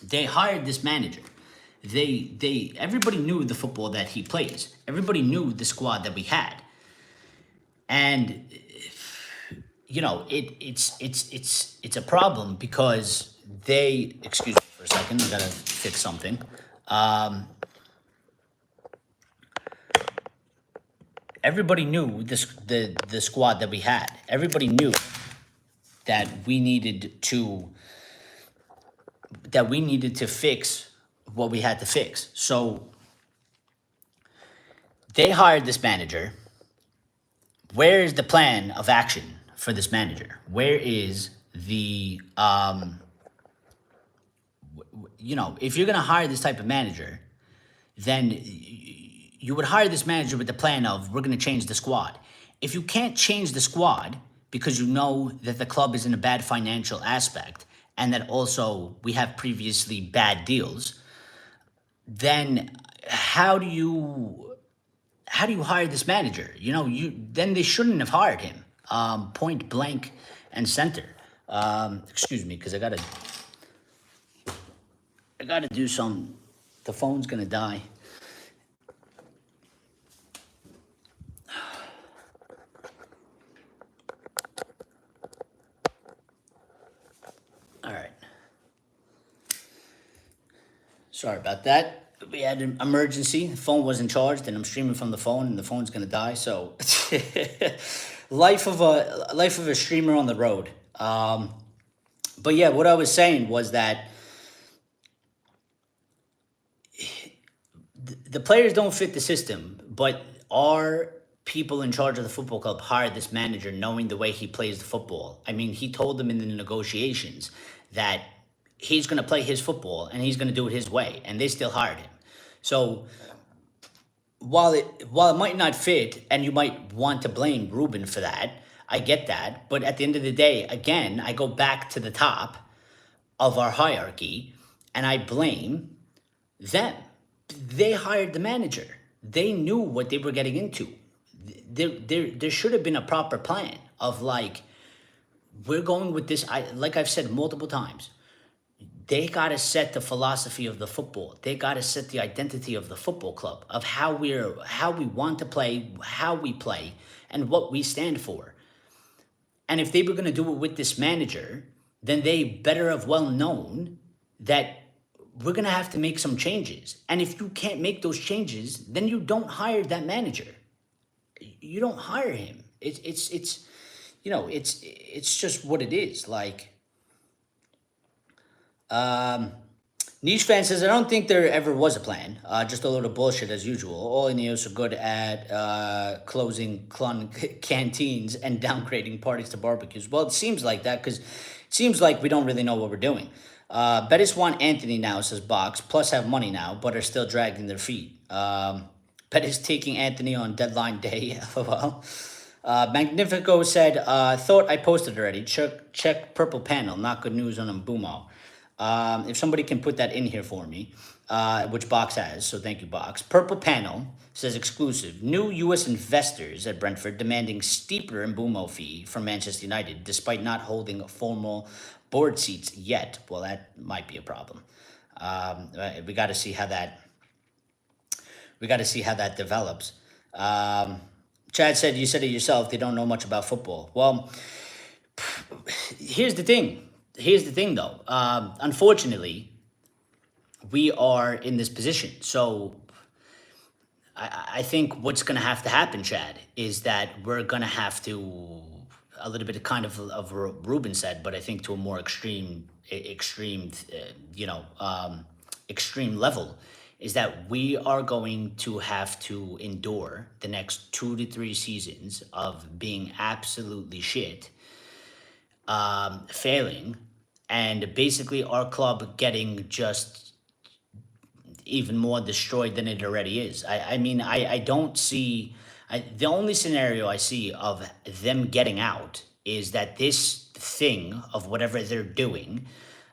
They hired this manager. Everybody knew the football that he plays. Everybody knew the squad that we had, and you know it's a problem because they. Excuse me for a second. I gotta fix something. Everybody knew the squad that we had. Everybody knew that we needed to fix what we had to fix. So they hired this manager. Where is the plan of action for this manager? Where is the if you're going to hire this type of manager, then you would hire this manager with the plan of, we're going to change the squad. If you can't change the squad because you know that the club is in a bad financial aspect and that also we have previously bad deals, then how do you hire this manager? Then they shouldn't have hired him. Point blank and center. Excuse me, because I gotta do some. The phone's gonna die. All right. Sorry about that. We had an emergency. The phone wasn't charged, and I'm streaming from the phone, and the phone's gonna die. So, life of a streamer on the road. But yeah, what I was saying was that the players don't fit the system, but our people in charge of the football club hired this manager knowing the way he plays the football. I mean, he told them in the negotiations that he's going to play his football and he's going to do it his way, and they still hired him. So while it might not fit, and you might want to blame Ruben for that, I get that. But at the end of the day, again, I go back to the top of our hierarchy and I blame them. They hired the manager. They knew what they were getting into. There should have been a proper plan of like, we're going with this. Like I've said multiple times, they got to set the philosophy of the football. They got to set the identity of the football club, of how we want to play, how we play, and what we stand for. And if they were going to do it with this manager, then they better have well known that we're going to have to make some changes. And if you can't make those changes, then you don't hire that manager. You don't hire him. It's just what it is. Like, Niche fan says, I don't think there ever was a plan. Just a load of bullshit as usual. All Ineos are good at closing canteens and downgrading parties to barbecues. Well, it seems like that because it seems like we don't really know what we're doing. Betis want Antony now, says Box, plus have money now, but are still dragging their feet. Betis taking Antony on deadline day. LOL. Magnifico said, thought I posted already. Check purple panel. Not good news on Mbumo. If somebody can put that in here for me, which Box has, so thank you, Box. Purple panel says exclusive. New U.S. investors at Brentford demanding steeper Mbumo fee from Manchester United, despite not holding formal board seats yet. Well, that might be a problem. We got to see how that. We got to see how that develops. Chad said, you said it yourself, they don't know much about football. Well, here's the thing. Though. Unfortunately, we are in this position. So I think what's going to happen, Chad, is that we're going to have to, a little bit of what Ruben said, but I think to a more extreme level, is that we are going to have to endure the next 2 to 3 seasons of being absolutely shit, failing, and basically our club getting just even more destroyed than it already is. I don't see, the only scenario I see of them getting out is that this thing of whatever they're doing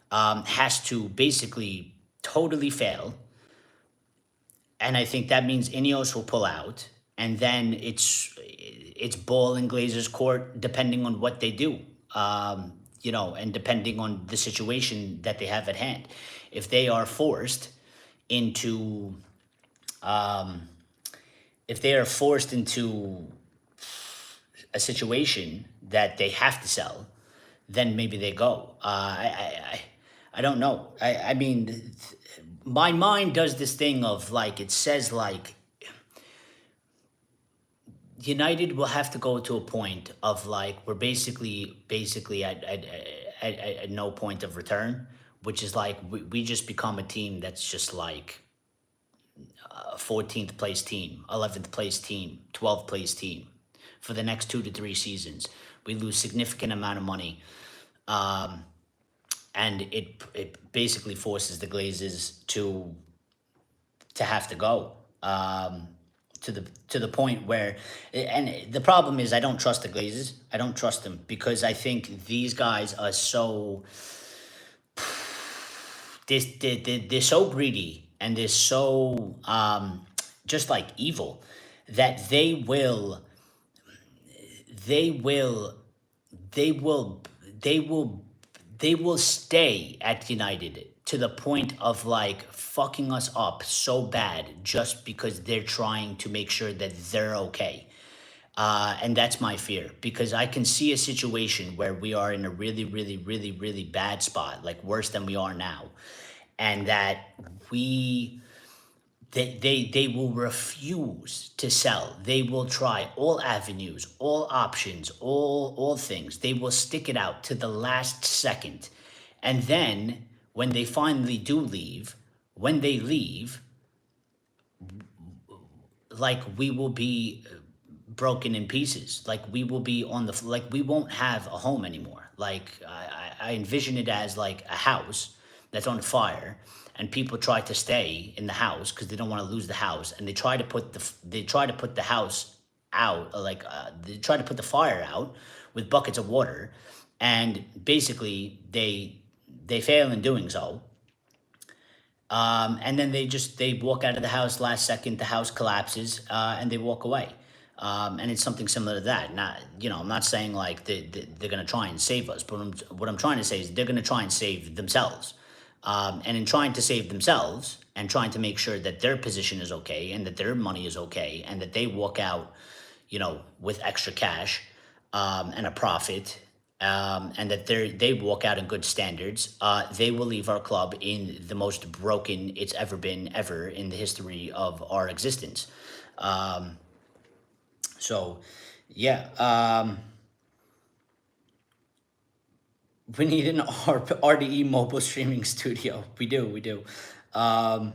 has to basically totally fail. And I think that means Ineos will pull out, and then it's ball in Glazer's court, depending on what they do, and depending on the situation that they have at hand. If they are forced into, a situation that they have to sell, then maybe they go. I don't know. I mean, my mind does this thing of like, it says like, United will have to go to a point of like, we're basically at no point of return, which is like, we just become a team that's just like a 14th place team, 11th place team, 12th place team for the next 2 to 3 seasons. We lose significant amount of money. And it basically forces the Glazers to have to go, to the point where, and the problem is I don't trust the Glazers. I don't trust them because I think these guys are so they're so greedy and they're so just like evil that they will they will they will they will stay at United to the point of like fucking us up so bad just because they're trying to make sure that they're okay. And that's my fear because I can see a situation where we are in a really, really, really, really bad spot, like worse than we are now, and that we they will refuse to sell. They will try all avenues, all options, all things. They will stick it out to the last second. And then when they finally do leave, when they leave, like we will be broken in pieces. Like we will be on the like we won't have a home anymore. Like I envision it as like a house that's on fire, and people try to stay in the house because they don't want to lose the house, and they try to put the house out, like they try to put the fire out with buckets of water, and basically they fail in doing so. And then they walk out of the house last second. The house collapses, and they walk away. And it's something similar to that. Not, I'm not saying like they're gonna try and save us, but what I'm trying to say is they're gonna try and save themselves. And in trying to save themselves and trying to make sure that their position is okay and that their money is okay and that they walk out, with extra cash, and a profit, and that they walk out in good standards, they will leave our club in the most broken it's ever been ever in the history of our existence. So, yeah, we need an RDE mobile streaming studio. We do. Um,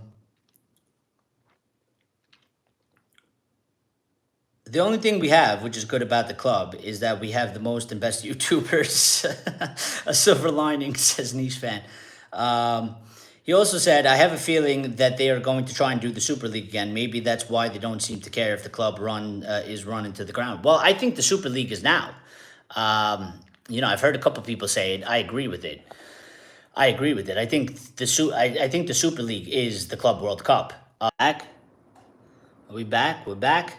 The only thing we have, which is good about the club, is that we have the most and best YouTubers. A silver lining, says Niche Fan. He also said, I have a feeling that they are going to try and do the Super League again. Maybe that's why they don't seem to care if the club is run into the ground. Well, I think the Super League is now. I've heard a couple people say it. I agree with it. I think I think the Super League is the Club World Cup. Back? Are we back? We're back?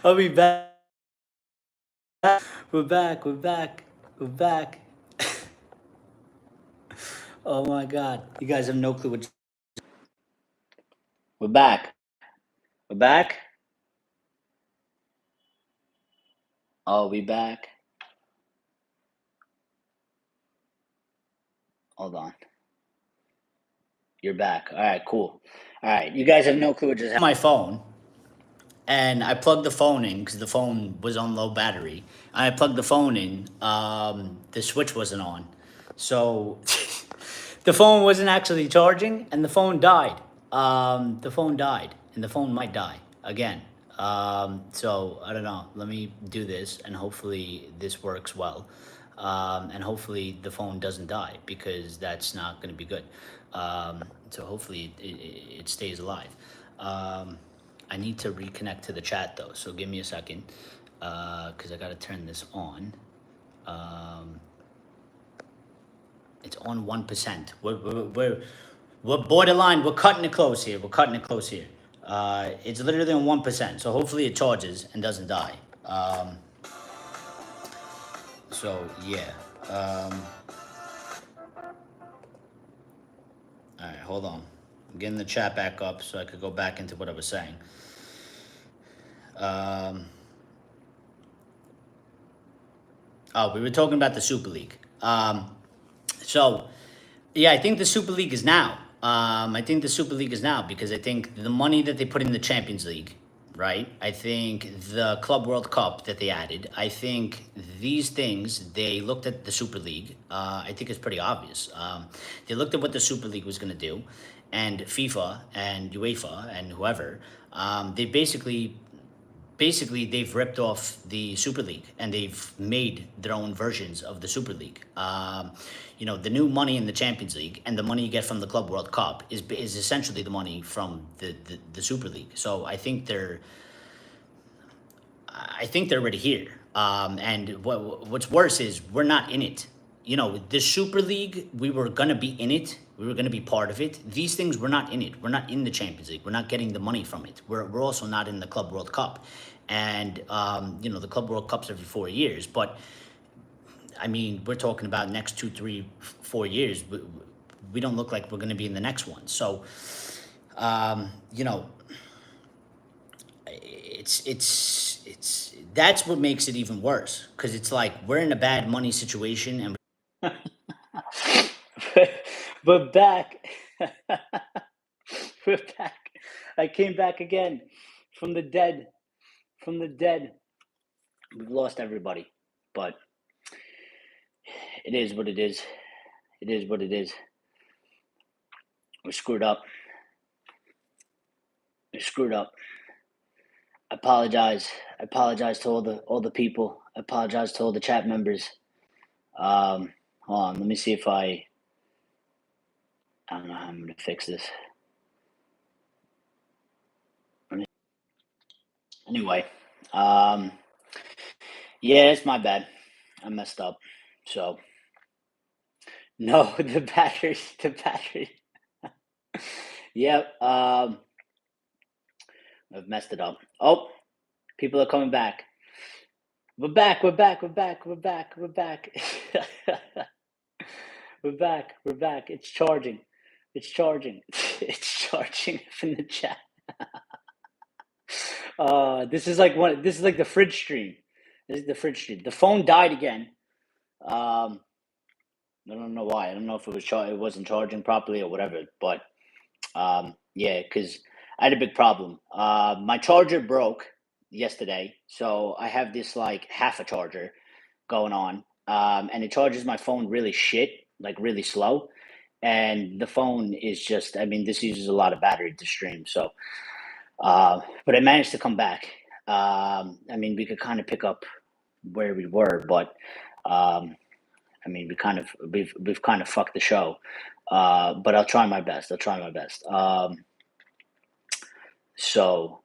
Are we back? We're back. We're back. We're back. Oh my God. You guys have no clue what. We're back. We're back. Are we back? Hold on. You're back. All right, cool. All right. You guys have no clue what just happened. My phone. And I plugged the phone in because the phone was on low battery. I plugged the phone in. The switch wasn't on. So the phone wasn't actually charging and the phone died. The phone died and the phone might die again. So I don't know. Let me do this and hopefully this works well. And hopefully the phone doesn't die because that's not going to be good. So hopefully it stays alive. I need to reconnect to the chat though, so give me a second, because I gotta turn this on. It's on 1%. We're borderline. We're cutting it close here. It's literally on 1%. So hopefully it charges and doesn't die. So yeah. All right, hold on. I'm getting the chat back up so I could go back into what I was saying. We were talking about the Super League. So, yeah, I think the Super League is now. Because I think the money that they put in the Champions League, right? I think the Club World Cup that they added. I think these things, they looked at the Super League. I think it's pretty obvious. They looked at what the Super League was going to do, and FIFA and UEFA and whoever, they basically they've ripped off the Super League and they've made their own versions of the Super League. The new money in the Champions League and the money you get from the Club World Cup is essentially the money from the Super League. So I think they're already here. And what's worse is we're not in it. this Super League, we were going to be in it. We were going to be part of it. These things, we're not in it. We're not in the Champions League. We're not getting the money from it. We're also not in the Club World Cup. And, the Club World Cup's every 4 years. But, I mean, we're talking about next 2, 3, 4 years. We don't look like we're going to be in the next one. So, it's that's what makes it even worse, because it's like we're in a bad money situation, and We're back. We're back. I came back again from the dead. From the dead. We've lost everybody, but it is what it is. It is what it is. We're screwed up. We're screwed up. I apologize. I apologize to all the people. I apologize to all the chat members. Hold on. Let me see if I don't know how I'm going to fix this. Anyway, yeah, it's my bad. I messed up. So, no, the battery. Yep. I've messed it up. Oh, people are coming back. We're back. We're back. We're back. We're back. We're back. We're back. We're back. It's charging. It's charging. It's charging from the chat. This is like the fridge stream. This is the fridge stream. The phone died again. I don't know why. I don't know if it wasn't charging properly or whatever. But yeah, because I had a big problem. My charger broke yesterday, so I have this like half a charger going on, and it charges my phone really shit, like really slow. And the phone is just, I mean, this uses a lot of battery to stream. So, but I managed to come back. I mean, we could kind of pick up where we were, but I mean, we've kind of fucked the show. But I'll try my best. I'll try my best. So,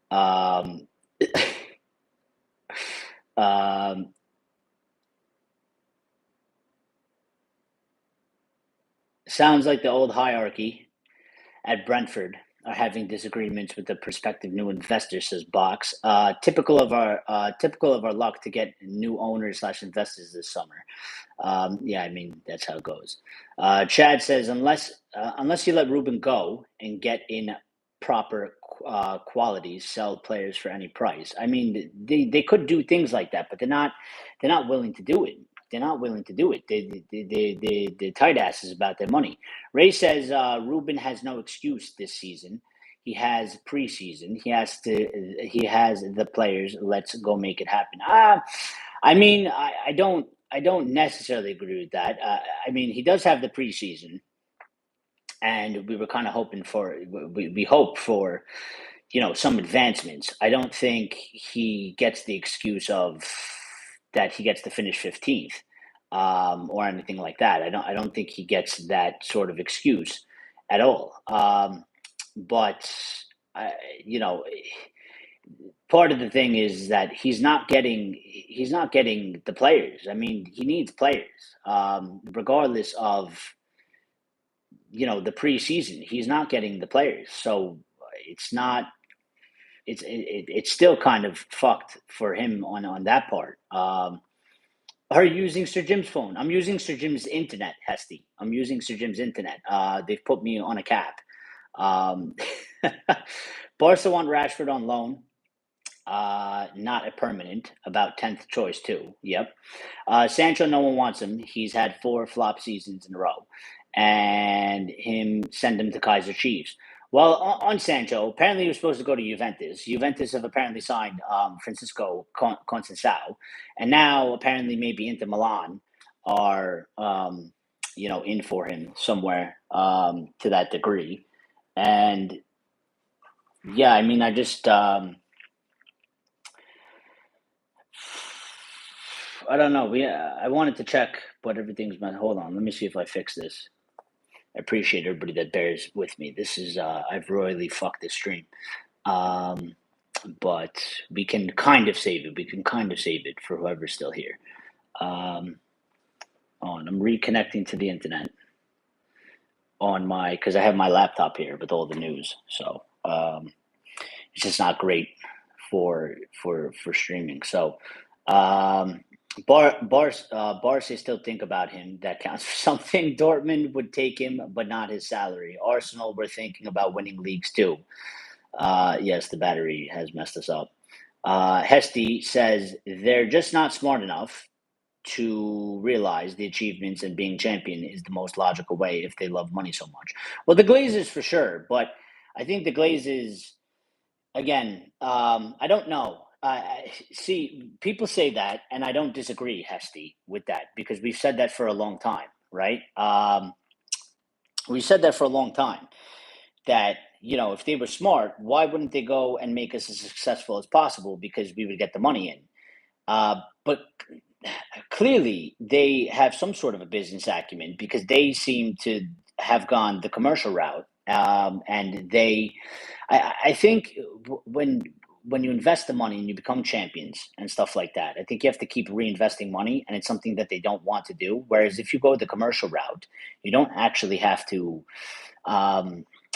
sounds like the old hierarchy at Brentford are having disagreements with the prospective new investor, says Box. Typical of our luck to get new owners / investors this summer. Yeah, I mean, that's how it goes. Chad says, unless you let Ruben go and get in proper qualities, sell players for any price. I mean, they could do things like that, but they're not willing to do it. They're not willing to do it. They're tight asses about their money. Ray says Ruben has no excuse this season. He has preseason. He has the players. Let's go make it happen. I mean, I don't necessarily agree with that. I mean, he does have the preseason, and we were kind of hoping for. We hope for, some advancements. I don't think he gets the excuse of that he gets to finish 15th, or anything like that. I don't think he gets that sort of excuse at all. But part of the thing is that he's not getting the players. I mean, he needs players, regardless of the preseason. He's not getting the players, so it's not. It's still kind of fucked for him on that part. Are you using Sir Jim's phone? I'm using Sir Jim's internet, Hesty. I'm using Sir Jim's internet. They've put me on a cap. Barca want Rashford on loan. Not a permanent, about 10th choice too. Yep. Sancho, no one wants him. He's had 4 flop seasons in a row. And send him to Kaiser Chiefs. Well, on Sancho, apparently he was supposed to go to Juventus. Juventus have apparently signed Francisco Conceição, and now apparently maybe Inter Milan are in for him somewhere, to that degree. And yeah, I mean, I just I don't know. I wanted to check, but everything's been. Hold on, let me see if I fix this. I appreciate everybody that bears with me. This is I've royally fucked this stream, but we can kind of save it. We can kind of save it for whoever's still here. Hold on. I'm reconnecting to the internet on my because I have my laptop here with all the news. So it's just not great for streaming. So Barca still think about him. That counts for something. Dortmund would take him, but not his salary. Arsenal were thinking about winning leagues too. Yes, the battery has messed us up. Hesty says they're just not smart enough to realize the achievements and being champion is the most logical way if they love money so much. Well, the Glazers for sure, but I think the Glazers, again, I don't know. See, people say that, and I don't disagree, Hesty, with that because we've said that for a long time, right? We said that for a long time that if they were smart, why wouldn't they go and make us as successful as possible because we would get the money in? But clearly, they have some sort of a business acumen because they seem to have gone the commercial route, and I think when you invest the money and you become champions and stuff like that, I think you have to keep reinvesting money, and it's something that they don't want to do. Whereas if you go the commercial route, you don't actually have to.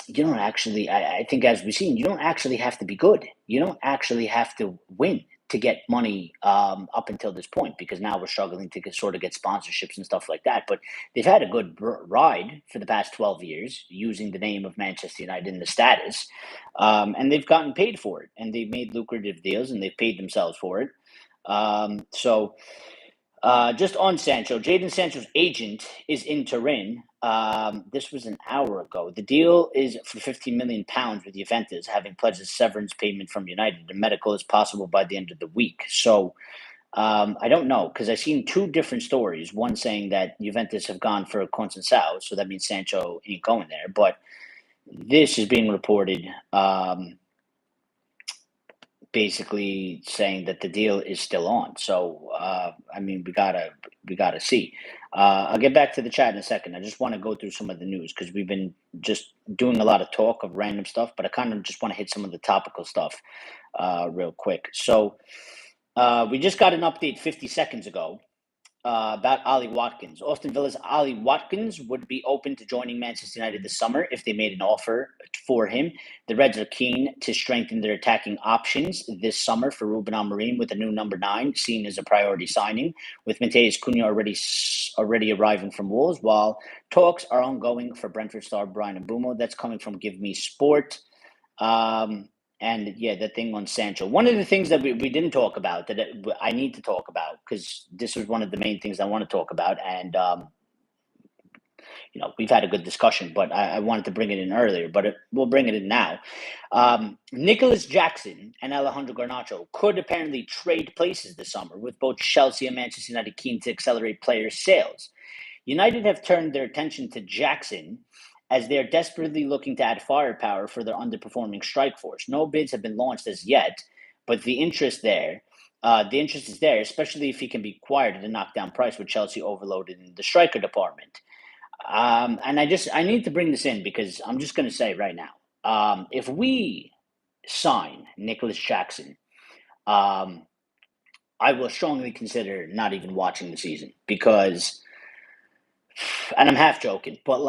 You don't actually. I think, as we've seen, you don't actually have to be good. You don't actually have to win to get money up until this point, because now we're struggling to sort of get sponsorships and stuff like that. But they've had a good ride for the past 12 years using the name of Manchester United in the status, and they've gotten paid for it, and they've made lucrative deals, and they've paid themselves for it. Just on Sancho, Jadon Sancho's agent is in Turin. This was an hour ago. The deal is for £15 million with Juventus, having pledged a severance payment from United. The medical is possible by the end of the week. So I don't know, because I've seen two different stories. One saying that Juventus have gone for Conceição, so that means Sancho ain't going there. But this is being reported. Basically saying that the deal is still on. So, I mean, we gotta see. I'll get back to the chat in a second. I just want to go through some of the news because we've been just doing a lot of talk of random stuff, but I kind of just want to hit some of the topical stuff real quick. So, we just got an update 50 seconds ago about Ollie Watkins. Aston Villa's Ollie Watkins would be open to joining Manchester United this summer if they made an offer for him. The Reds are keen to strengthen their attacking options this summer for Ruben Amorim, with a new number 9 seen as a priority signing, with Mateus Cunha already arriving from Wolves, while talks are ongoing for Brentford star Brian Mbeumo. That's coming from Give Me Sport. And yeah, the thing on Sancho. One of the things that we didn't talk about that I need to talk about, because this was one of the main things I want to talk about, and we've had a good discussion, but I wanted to bring it in earlier, but we'll bring it in now. Nicholas Jackson and Alejandro Garnacho could apparently trade places this summer, with both Chelsea and Manchester United keen to accelerate player sales. United have turned their attention to Jackson as they are desperately looking to add firepower for their underperforming strike force. No bids have been launched as yet, but the interest is there, especially if he can be acquired at a knockdown price, with Chelsea overloaded in the striker department. And I need to bring this in because I'm just going to say right now, if we sign Nicholas Jackson, I will strongly consider not even watching the season, because, and I'm half joking, but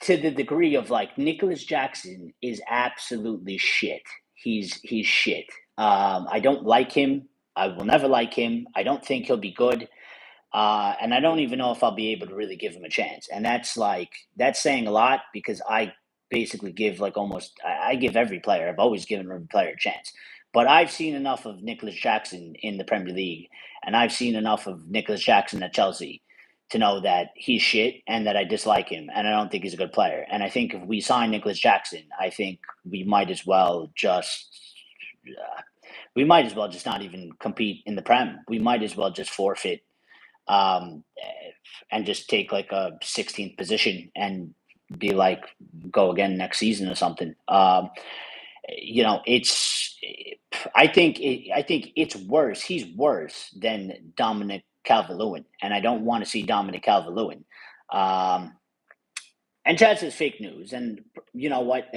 to the degree of Nicholas Jackson is absolutely shit. He's shit. I don't like him. I will never like him. I don't think he'll be good. And I don't even know if I'll be able to really give him a chance. And that's saying a lot, because I basically give I give every player. I've always given every player a chance. But I've seen enough of Nicholas Jackson in the Premier League, and I've seen enough of Nicholas Jackson at Chelsea to know that he's shit and that I dislike him, and I don't think he's a good player. And I think if we sign Nicholas Jackson, I think we might as well just not even compete in the Prem. We might as well just forfeit and just take a 16th position and be go again next season or something. I think it's worse. He's worse than Dominic Calvert-Lewin, and I don't want to see Dominic Calvert-Lewin. And Chad says fake news, and you know what?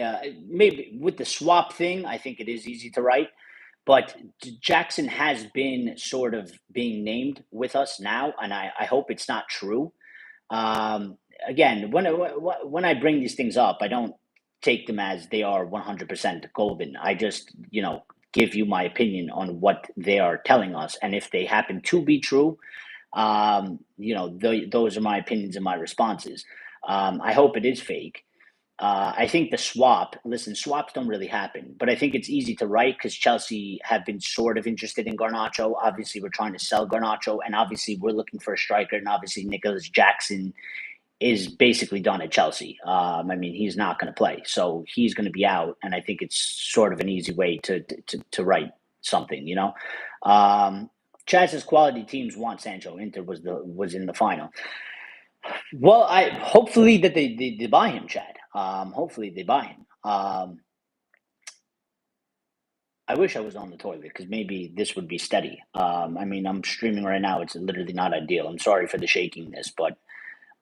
Maybe with the swap thing, I think it is easy to write. But Jackson has been sort of being named with us now, and I hope it's not true. Again, when I bring these things up, I don't take them as they are 100% golden. I just, give you my opinion on what they are telling us, and if they happen to be true, those are my opinions and my responses. I hope it is fake. I think swaps don't really happen, but I think it's easy to write because Chelsea have been sort of interested in Garnacho. Obviously, we're trying to sell Garnacho, and obviously, we're looking for a striker, and obviously, Nicholas Jackson is basically done at Chelsea. He's not going to play, so he's going to be out, and I think it's sort of an easy way to write something. Chad says quality teams want Sancho. Inter was in the final. Well, I hopefully that they buy him, Chad. Hopefully they buy him. I wish I was on the toilet because maybe this would be steady. I'm streaming right now. It's literally not ideal. I'm sorry for the shakiness, but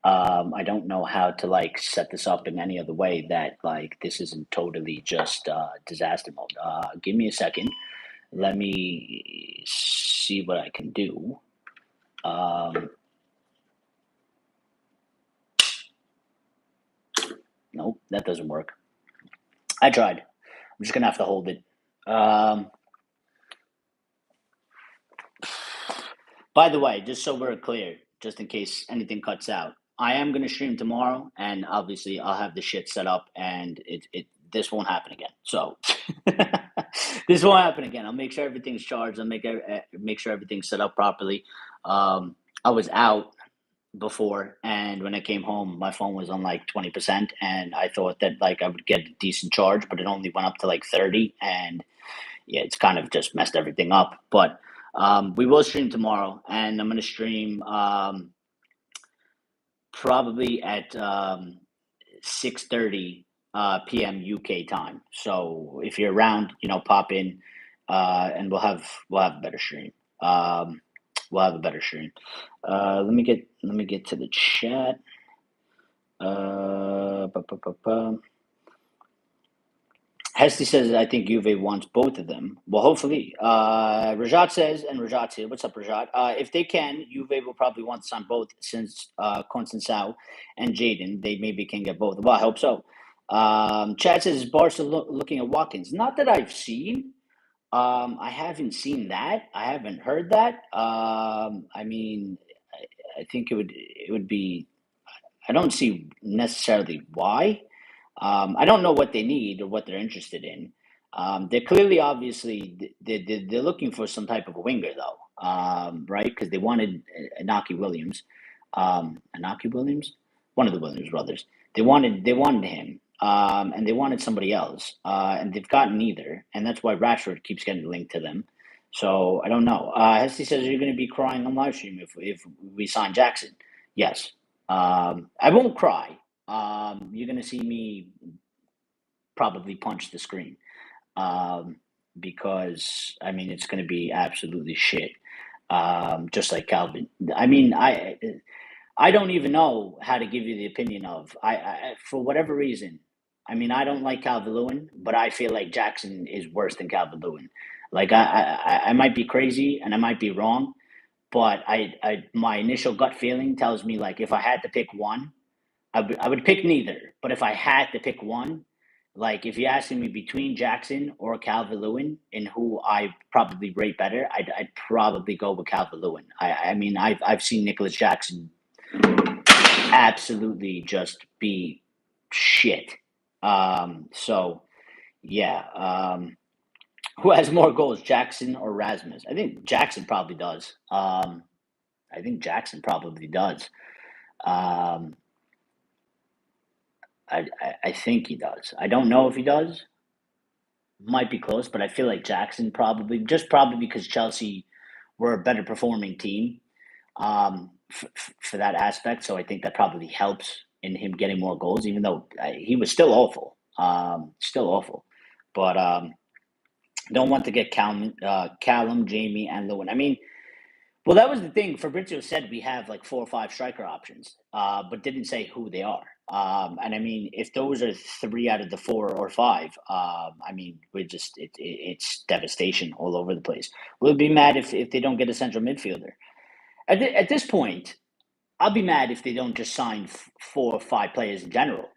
I don't know how to set this up in any other way that this isn't totally just disaster mode. Give me a second. Let me see what I can do. Nope, that doesn't work. I tried. I'm just gonna have to hold it. By the way, just so we're clear, just in case anything cuts out, I am gonna stream tomorrow, and obviously I'll have the shit set up, and this won't happen again. So this won't happen again. I'll make sure everything's charged. I'll make sure everything's set up properly. I was out before, and when I came home, my phone was on 20%, and I thought that I would get a decent charge, but it only went up to 30, and yeah, it's kind of just messed everything up. But we will stream tomorrow, and I'm going to stream probably at 6:30 p.m. UK time. So if you're around, pop in, and we'll have a better stream. We'll have a better stream. Let me get to the chat. Hesty says, I think Juve wants both of them. Well, hopefully. Rajat says, and Rajat here, what's up, Rajat? If they can, Juve will probably want to sign both since Constance and Jaden, they maybe can get both. Well, I hope so. Chad says, is Barca looking at Watkins? Not that I've seen. I haven't seen that. I haven't heard that. I think it would be. I don't see necessarily why. I don't know what they need or what they're interested in. They're clearly, obviously, they're looking for some type of a winger, though, right? Because they wanted Inaki Williams, one of the Williams brothers. They wanted him. And they wanted somebody else, and they've gotten neither, and that's why Rashford keeps getting linked to them. So I don't know. Hesty says, "Are you going to be crying on live stream if we sign Jackson?" Yes. I won't cry. You're going to see me probably punch the screen, because it's going to be absolutely shit. Just like Calvin. I don't even know how to give you the opinion of. I for whatever reason. I don't like Calvert-Lewin, but I feel like Jackson is worse than Calvert-Lewin. I might be crazy and I might be wrong, but my initial gut feeling tells me if I had to pick one, I would pick neither. But if I had to pick one, if you're asking me between Jackson or Calvert-Lewin and who I probably rate better, I'd probably go with Calvert-Lewin. I've seen Nicholas Jackson absolutely just be shit. So yeah. Who has more goals, Jackson or Rasmus? I think Jackson probably does. I think he does. I don't know if he does. Might be close, but I feel like Jackson probably because Chelsea were a better performing team for that aspect. So I think that probably helps in him getting more goals, even though he was still awful. But don't want to get Callum, Jamie, and Lewin. Well, that was the thing. Fabrizio said we have 4 or 5 striker options, but didn't say who they are. If those are 3 out of the 4 or 5, we're just it's devastation all over the place. We'll be mad if they don't get a central midfielder. At this point, I'll be mad if they don't just sign 4 or 5 players in general.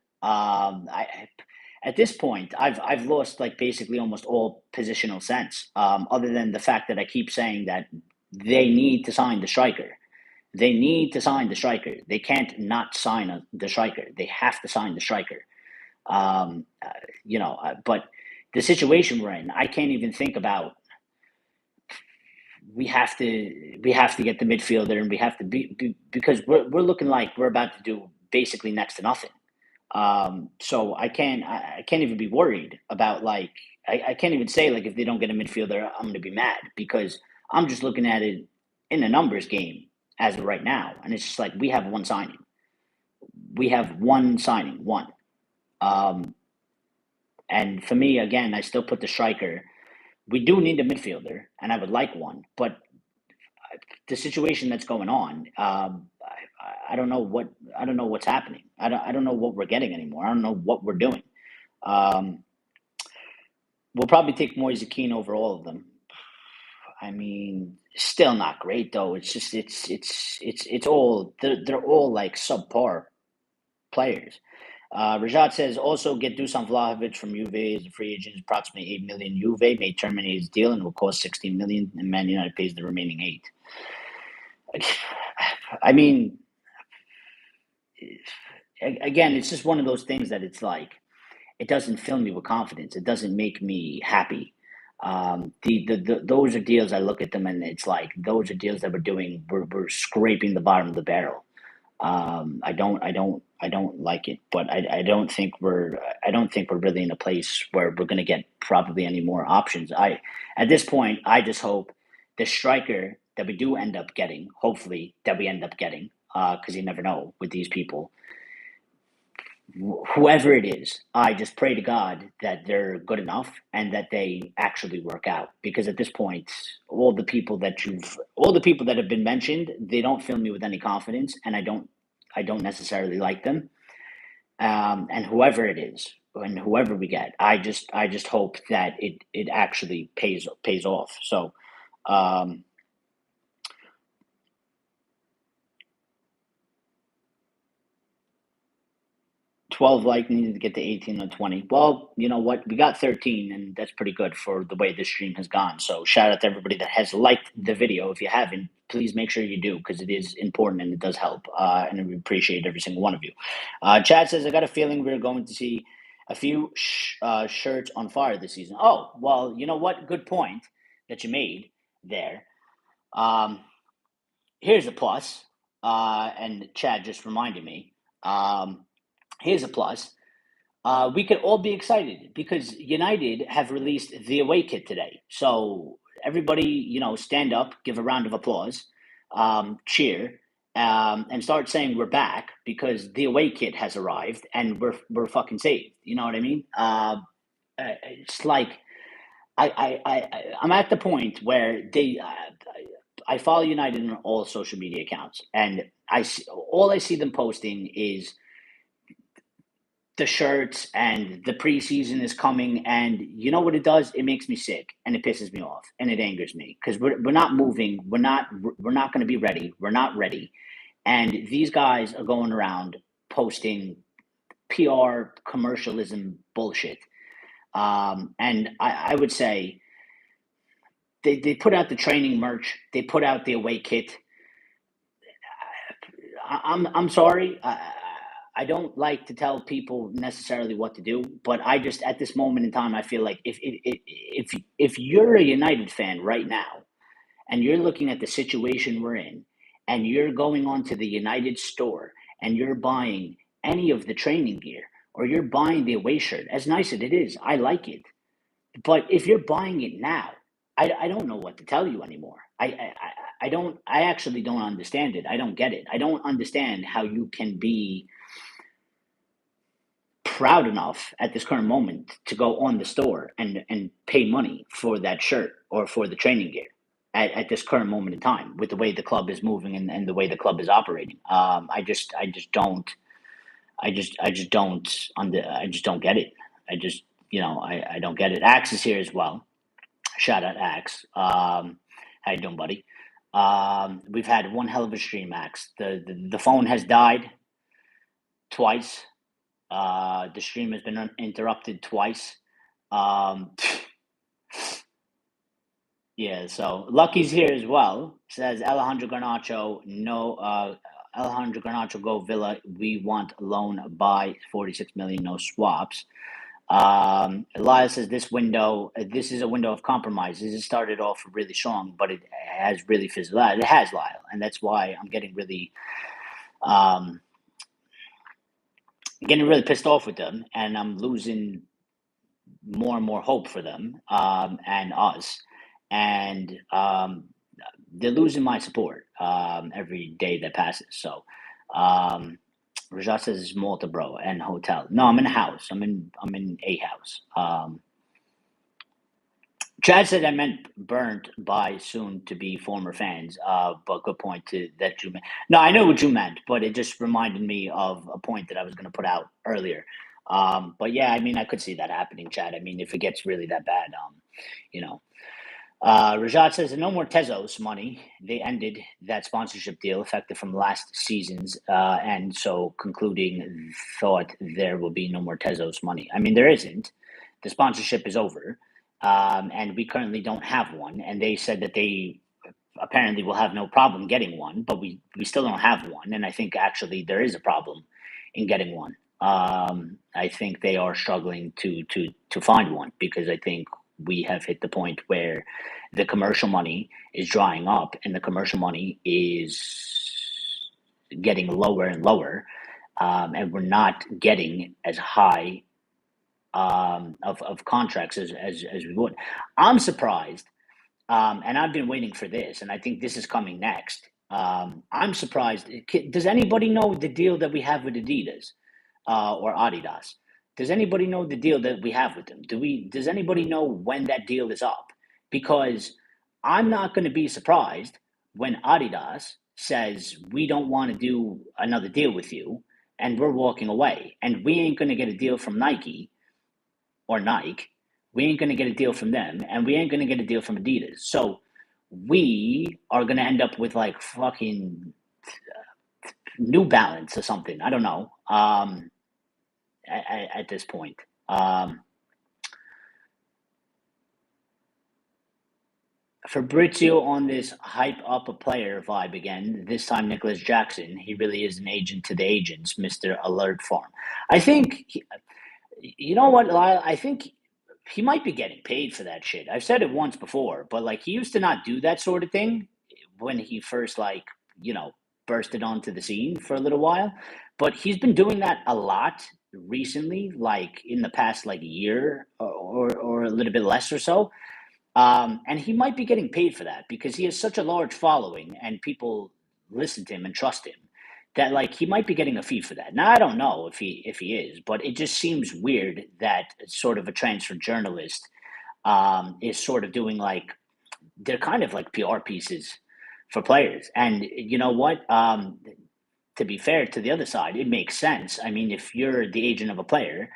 At this point, I've lost like basically almost all positional sense. Other than the fact that I keep saying that they need to sign the striker. They need to sign the striker. They can't not sign the striker. They have to sign the striker. Um, uh, but the situation we're in, I can't even think about. We have to get the midfielder, and we have to be because we're looking like we're about to do basically next to nothing. So I can't even be worried about like I can't even say like if they don't get a midfielder, I'm going to be mad because I'm just looking at it in a numbers game as of right now, and it's just like we have one signing. We have one signing, one. Um, and for me, again, I still put the striker. We do need a midfielder, and I would like one, but the situation that's going on, I don't know what's happening. I don't know what we're getting anymore. I don't know what we're doing. Um, we'll probably take Moise Keane over all of them. I mean, still not great though. It's just it's all they're all like subpar players. Rajat says also get Dusan Vlahovic from Juve as a free agent, approximately 8 million. Juve may terminate his deal and will cost 16 million, and Man United pays the remaining 8. I mean, again, it's just one of those things that it's like it doesn't fill me with confidence. It doesn't make me happy. Those are deals I look at them and it's like those are deals that we're doing. We're scraping the bottom of the barrel. I don't like it, but I don't think we're really in a place where we're going to get probably any more options. At this point, I just hope the striker that we do end up getting, hopefully that we end up getting, because you never know with these people, whoever it is, I just pray to God that they're good enough and that they actually work out. Because at this point, all the people that have been mentioned, they don't fill me with any confidence, and I don't necessarily like them. And whoever it is, and whoever we get, I just hope that it actually pays off. So, um, 12 like needed to get to 18 or 20. Well, you know what? We got 13, and that's pretty good for the way this stream has gone. So, shout out to everybody that has liked the video. If you haven't, please make sure you do because it is important and it does help. And we appreciate every single one of you. Chad says, I got a feeling we're going to see a few shirts on fire this season. Oh, well, you know what? Good point that you made there. Um, here's a plus. And Chad just reminded me. Here's a plus. We could all be excited because United have released the away kit today. So everybody, stand up, give a round of applause, cheer, and start saying we're back because the away kit has arrived and we're fucking saved. You know what I mean? It's like I'm at the point where I follow United on all social media accounts, and all I see them posting is the shirts and the preseason is coming, and you know what it does? It makes me sick and it pisses me off and it angers me because we're not moving. We're not going to be ready. We're not ready, and these guys are going around posting PR commercialism bullshit. And I would say they put out the training merch. They put out the away kit. I'm sorry. I don't like to tell people necessarily what to do, but I just at this moment in time, I feel like if you're a United fan right now, and you're looking at the situation we're in, and you're going onto the United store and you're buying any of the training gear, or you're buying the away shirt, as nice as it is, I like it. But if you're buying it now, I don't know what to tell you anymore. I don't. I actually don't understand it. I don't get it. I don't understand how you can be proud enough at this current moment to go on the store and pay money for that shirt or for the training gear at this current moment in time with the way the club is moving and the way the club is operating. I just don't get it. I don't get it. Axe is here as well. Shout out Axe. How you doing, buddy? We've had one hell of a stream, Max. The phone has died twice. The stream has been interrupted twice. Yeah, so Lucky's here as well. Says Alejandro Garnacho, no, Alejandro Garnacho go Villa. We want loan by 46 million, no swaps. Elias says this is a window of compromise. This has started off really strong, but it has really fizzled out. It has, Lyle, and that's why I'm getting really pissed off with them, and I'm losing more and more hope for them and us. And they're losing my support every day that passes. So Rajat says it's Malta, bro, and hotel. No, I'm in a house. I'm in a house. Chad said I meant burnt by soon to be former fans. But good point that you meant. No, I know what you meant, but it just reminded me of a point that I was going to put out earlier. But yeah, I mean, I could see that happening, Chad. I mean, if it gets really that bad, you know. Rajat says no more Tezos money. They ended that sponsorship deal effective from last season's, and so concluding thought there will be no more Tezos money. I mean, there isn't. The sponsorship is over, and we currently don't have one. And they said that they apparently will have no problem getting one, but we still don't have one. And I think actually there is a problem in getting one. I think they are struggling to find one because I think we have hit the point where the commercial money is drying up and the commercial money is getting lower and lower, and we're not getting as high of contracts as we would. I'm surprised, and I've been waiting for this, and I think this is coming next. I'm surprised. Does anybody know the deal that we have with Adidas or Adidas? Does anybody know the deal that we have with them? Does anybody know when that deal is up? Because I'm not going to be surprised when Adidas says we don't want to do another deal with you and we're walking away and we ain't going to get a deal from Nike or Nike. We ain't going to get a deal from them and we ain't going to get a deal from Adidas. So we are going to end up with like fucking New Balance or something. I don't know. At this point. Fabrizio on this hype up a player vibe again. This time, Nicholas Jackson. He really is an agent to the agents, Mr. Alert Farm. I think, you know what, Lyle? I think he might be getting paid for that shit. I've said it once before, but like he used to not do that sort of thing when he first, like, bursted onto the scene for a little while. But he's been doing that a lot recently, like in the past like year or a little bit less or so. And he might be getting paid for that because he has such a large following and people listen to him and trust him that like he might be getting a fee for that. Now I don't know if he is, but it just seems weird that sort of a transfer journalist is sort of doing like they're kind of like PR pieces for players. And you know what? To be fair to the other side, it makes sense. I mean, if you're the agent of a player,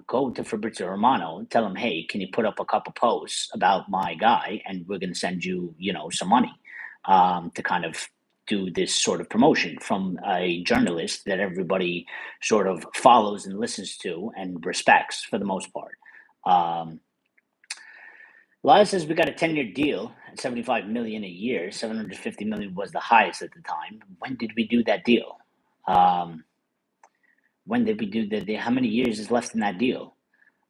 go to Fabrizio Romano and tell him, hey, can you put up a couple posts about my guy, and we're going to send you, some money to kind of do this sort of promotion from a journalist that everybody sort of follows and listens to and respects for the most part. Lyle says we got a 10-year deal at 75 million a year. 750 million was the highest at the time. When did we do that deal? When did we do that deal? How many years is left in that deal?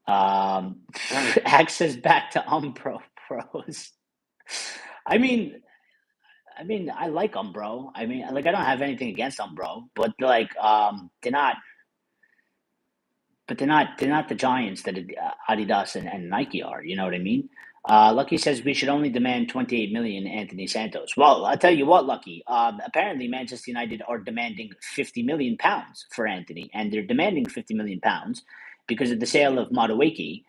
Access back to Umbro pros. I mean, I like Umbro. I mean, like, I don't have anything against Umbro, but like, they're not the giants that Adidas and Nike are. You know what I mean? Lucky says we should only demand 28 million Anthony Santos. Well, I'll tell you what, Lucky. Apparently, Manchester United are demanding 50 million pounds for Anthony, and they're demanding 50 million pounds because of the sale of Madueke.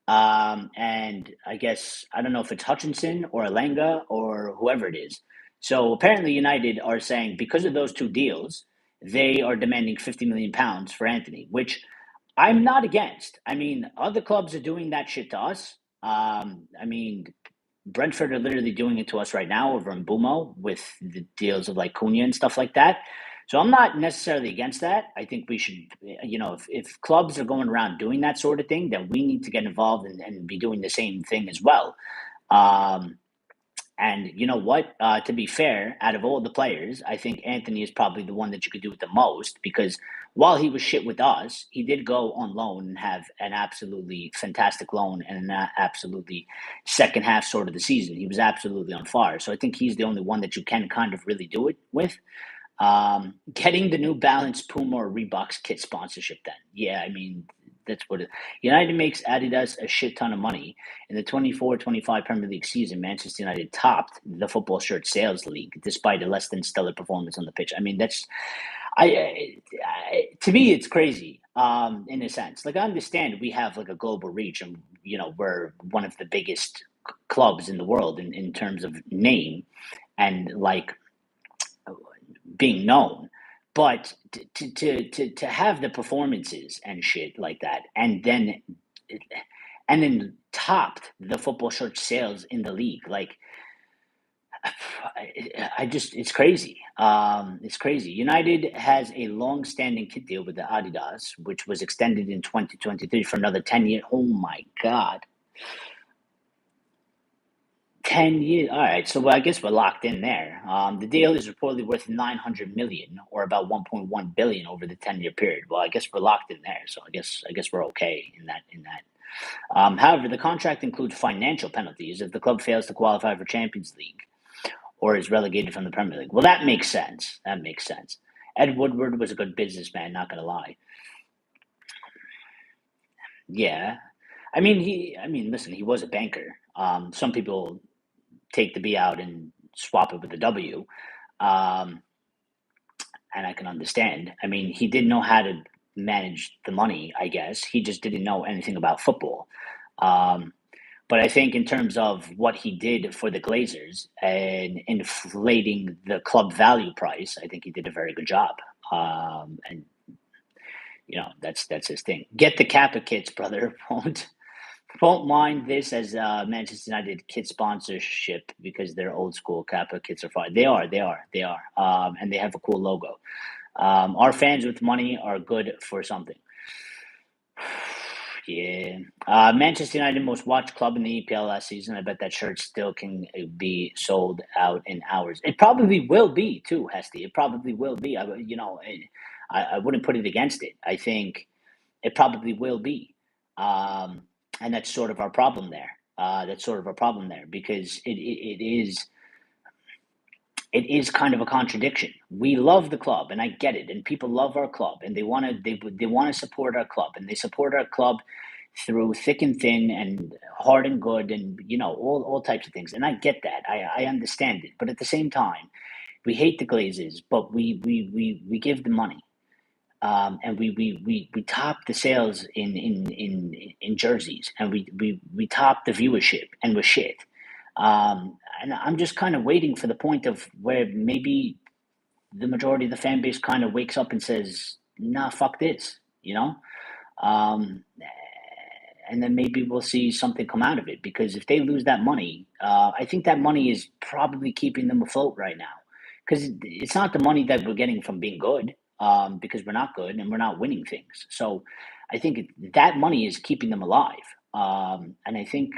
And I guess I don't know if it's Hutchinson or Alenga or whoever it is. So apparently, United are saying because of those two deals, they are demanding 50 million pounds for Anthony, which I'm not against. I mean, other clubs are doing that shit to us. I mean, Brentford are literally doing it to us right now over in Bumo with the deals of like Cunha and stuff like that. So I'm not necessarily against that. I think we should, if clubs are going around doing that sort of thing, then we need to get involved and be doing the same thing as well. Um, and you know what? To be fair, out of all the players, I think Antony is probably the one that you could do it the most because while he was shit with us, he did go on loan and have an absolutely fantastic loan and an absolutely second half sort of the season. He was absolutely on fire. So I think he's the only one that you can kind of really do it with. Getting the New Balance Puma or Reeboks kit sponsorship then. Yeah, I mean, that's what it United makes Adidas a shit ton of money. In the 24-25 Premier League season, Manchester United topped the football shirt sales league despite a less than stellar performance on the pitch. I mean, that's to me, it's crazy. In a sense, like I understand we have like a global reach, and we're one of the biggest clubs in the world in terms of name and like being known. But to have the performances and shit like that, and then topped the football shirt sales in the league, like I just it's crazy. It's crazy. United has a long-standing kit deal with the Adidas, which was extended in 2023 for another 10 years. Oh my god. 10 years. All right. So I guess we're locked in there. The deal is reportedly worth 900 million or about 1.1 billion over the 10-year period. Well, I guess we're locked in there. So I guess we're okay in that. However, the contract includes financial penalties if the club fails to qualify for Champions League or is relegated from the Premier League. Well, that makes sense. That makes sense. Ed Woodward was a good businessman, not going to lie. Yeah. Listen, he was a banker. Some people take the B out and swap it with the W. Um, and I can understand. I mean, he didn't know how to manage the money, I guess. He just didn't know anything about football. Um, but I think in terms of what he did for the Glazers and inflating the club value price, I think he did a very good job. And that's his thing. Get the Kappa kits, brother. Won't mind this as Manchester United kit sponsorship because their old school Kappa kits are fine. They are, and they have a cool logo. Our fans with money are good for something. Yeah. Manchester United most watched club in the EPL last season. I bet that shirt still can be sold out in hours. It probably will be too, Hesty. It probably will be. I wouldn't put it against it. I think it probably will be. And that's sort of our problem there. That's sort of our problem there because it is kind of a contradiction. We love the club, and I get it, and people love our club, and they want to support our club, and they support our club through thick and thin, and hard and good, and all types of things. And I get that. I understand it, but at the same time, we hate the Glazers, but we give them money. And we top the sales in jerseys, and we top the viewership, and we're shit. And I'm just kind of waiting for the point of where maybe the majority of the fan base kind of wakes up and says, "Nah, fuck this," um, and then maybe we'll see something come out of it. Because if they lose that money, I think that money is probably keeping them afloat right now. Because it's not the money that we're getting from being good, because we're not good and we're not winning things. So I think that money is keeping them alive. And I think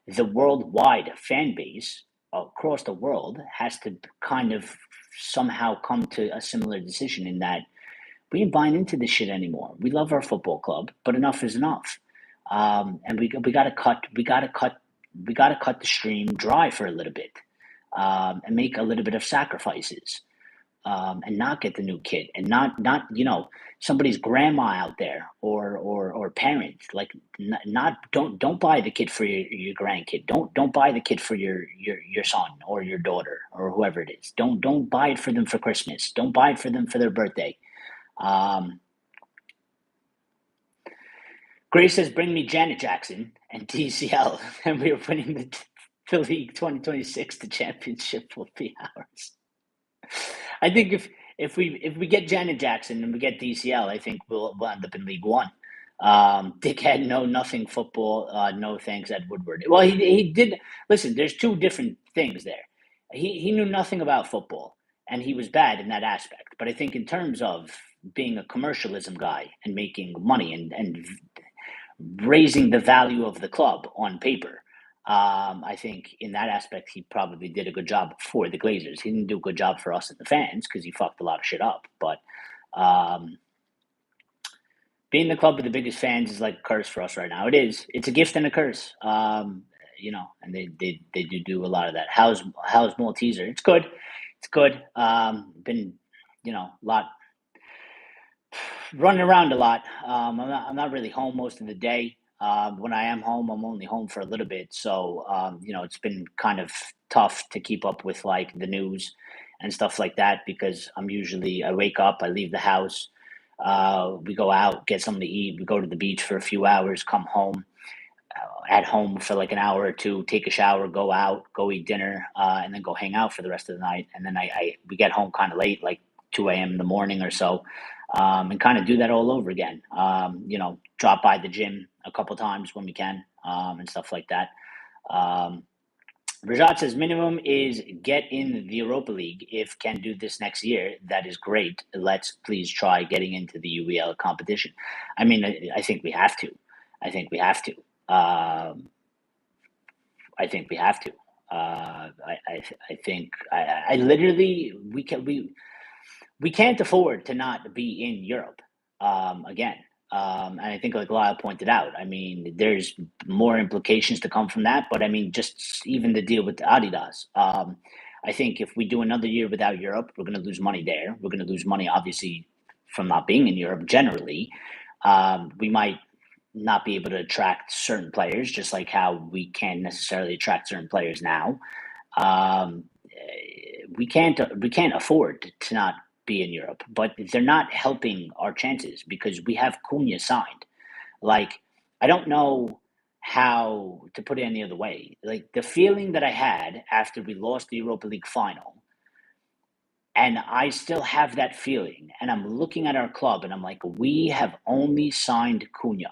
the worldwide fan base across the world has to kind of somehow come to a similar decision in that we ain't buying into this shit anymore. We love our football club, but enough is enough. And we gotta cut the stream dry for a little bit, and make a little bit of sacrifices, and not get the new kid, and not somebody's grandma out there or parent, like not don't buy the kid for your grandkid. Don't buy the kid for your son or your daughter or whoever it is. Don't buy it for them for Christmas. Don't buy it for them for their birthday. um Grace says, "Bring me Janet Jackson and DCL, and we are winning the league 2026. The championship will be ours." I think if we get Janet Jackson and we get DCL, I think we'll end up in League One. Dickhead, no nothing football. No thanks, Ed Woodward. Well, he did. Listen, there's two different things there. He knew nothing about football, and he was bad in that aspect. But I think in terms of being a commercialism guy and making money and raising the value of the club on paper, I think in that aspect he probably did a good job for the Glazers. He didn't do a good job for us and the fans because he fucked a lot of shit up. But um, being the club with the biggest fans is like a curse for us right now. It is. It's a gift and a curse. And they do a lot of that. How's Malteser? It's good. It's good. Been, a lot running around a lot. I'm not really home most of the day. When I am home, I'm only home for a little bit. So, it's been kind of tough to keep up with like the news and stuff like that because I wake up, I leave the house, we go out, get something to eat, we go to the beach for a few hours, come home, at home for like an hour or two, take a shower, go out, go eat dinner, and then go hang out for the rest of the night. And then we get home kind of late, like 2 a.m. in the morning or so, and kind of do that all over again. Drop by the gym a couple times when we can, and stuff like that. Um, Rajat says minimum is get in the Europa League. If can do this next year, that is great. Let's please try getting into the UEL competition. I mean, I think we have to. I think we have to. I think we have to. I think I literally we can't afford to not be in Europe again. And I think, like Lyle pointed out, I mean, there's more implications to come from that. But I mean, just even the deal with Adidas. I think if we do another year without Europe, we're going to lose money there. We're going to lose money, obviously, from not being in Europe generally. We might not be able to attract certain players, just like how we can't necessarily attract certain players now. Um, we can't afford to not be in Europe, but they're not helping our chances because we have Cunha signed. Like, I don't know how to put it any other way. Like, the feeling that I had after we lost the Europa League final, and I still have that feeling, and I'm looking at our club and I'm like, we have only signed Cunha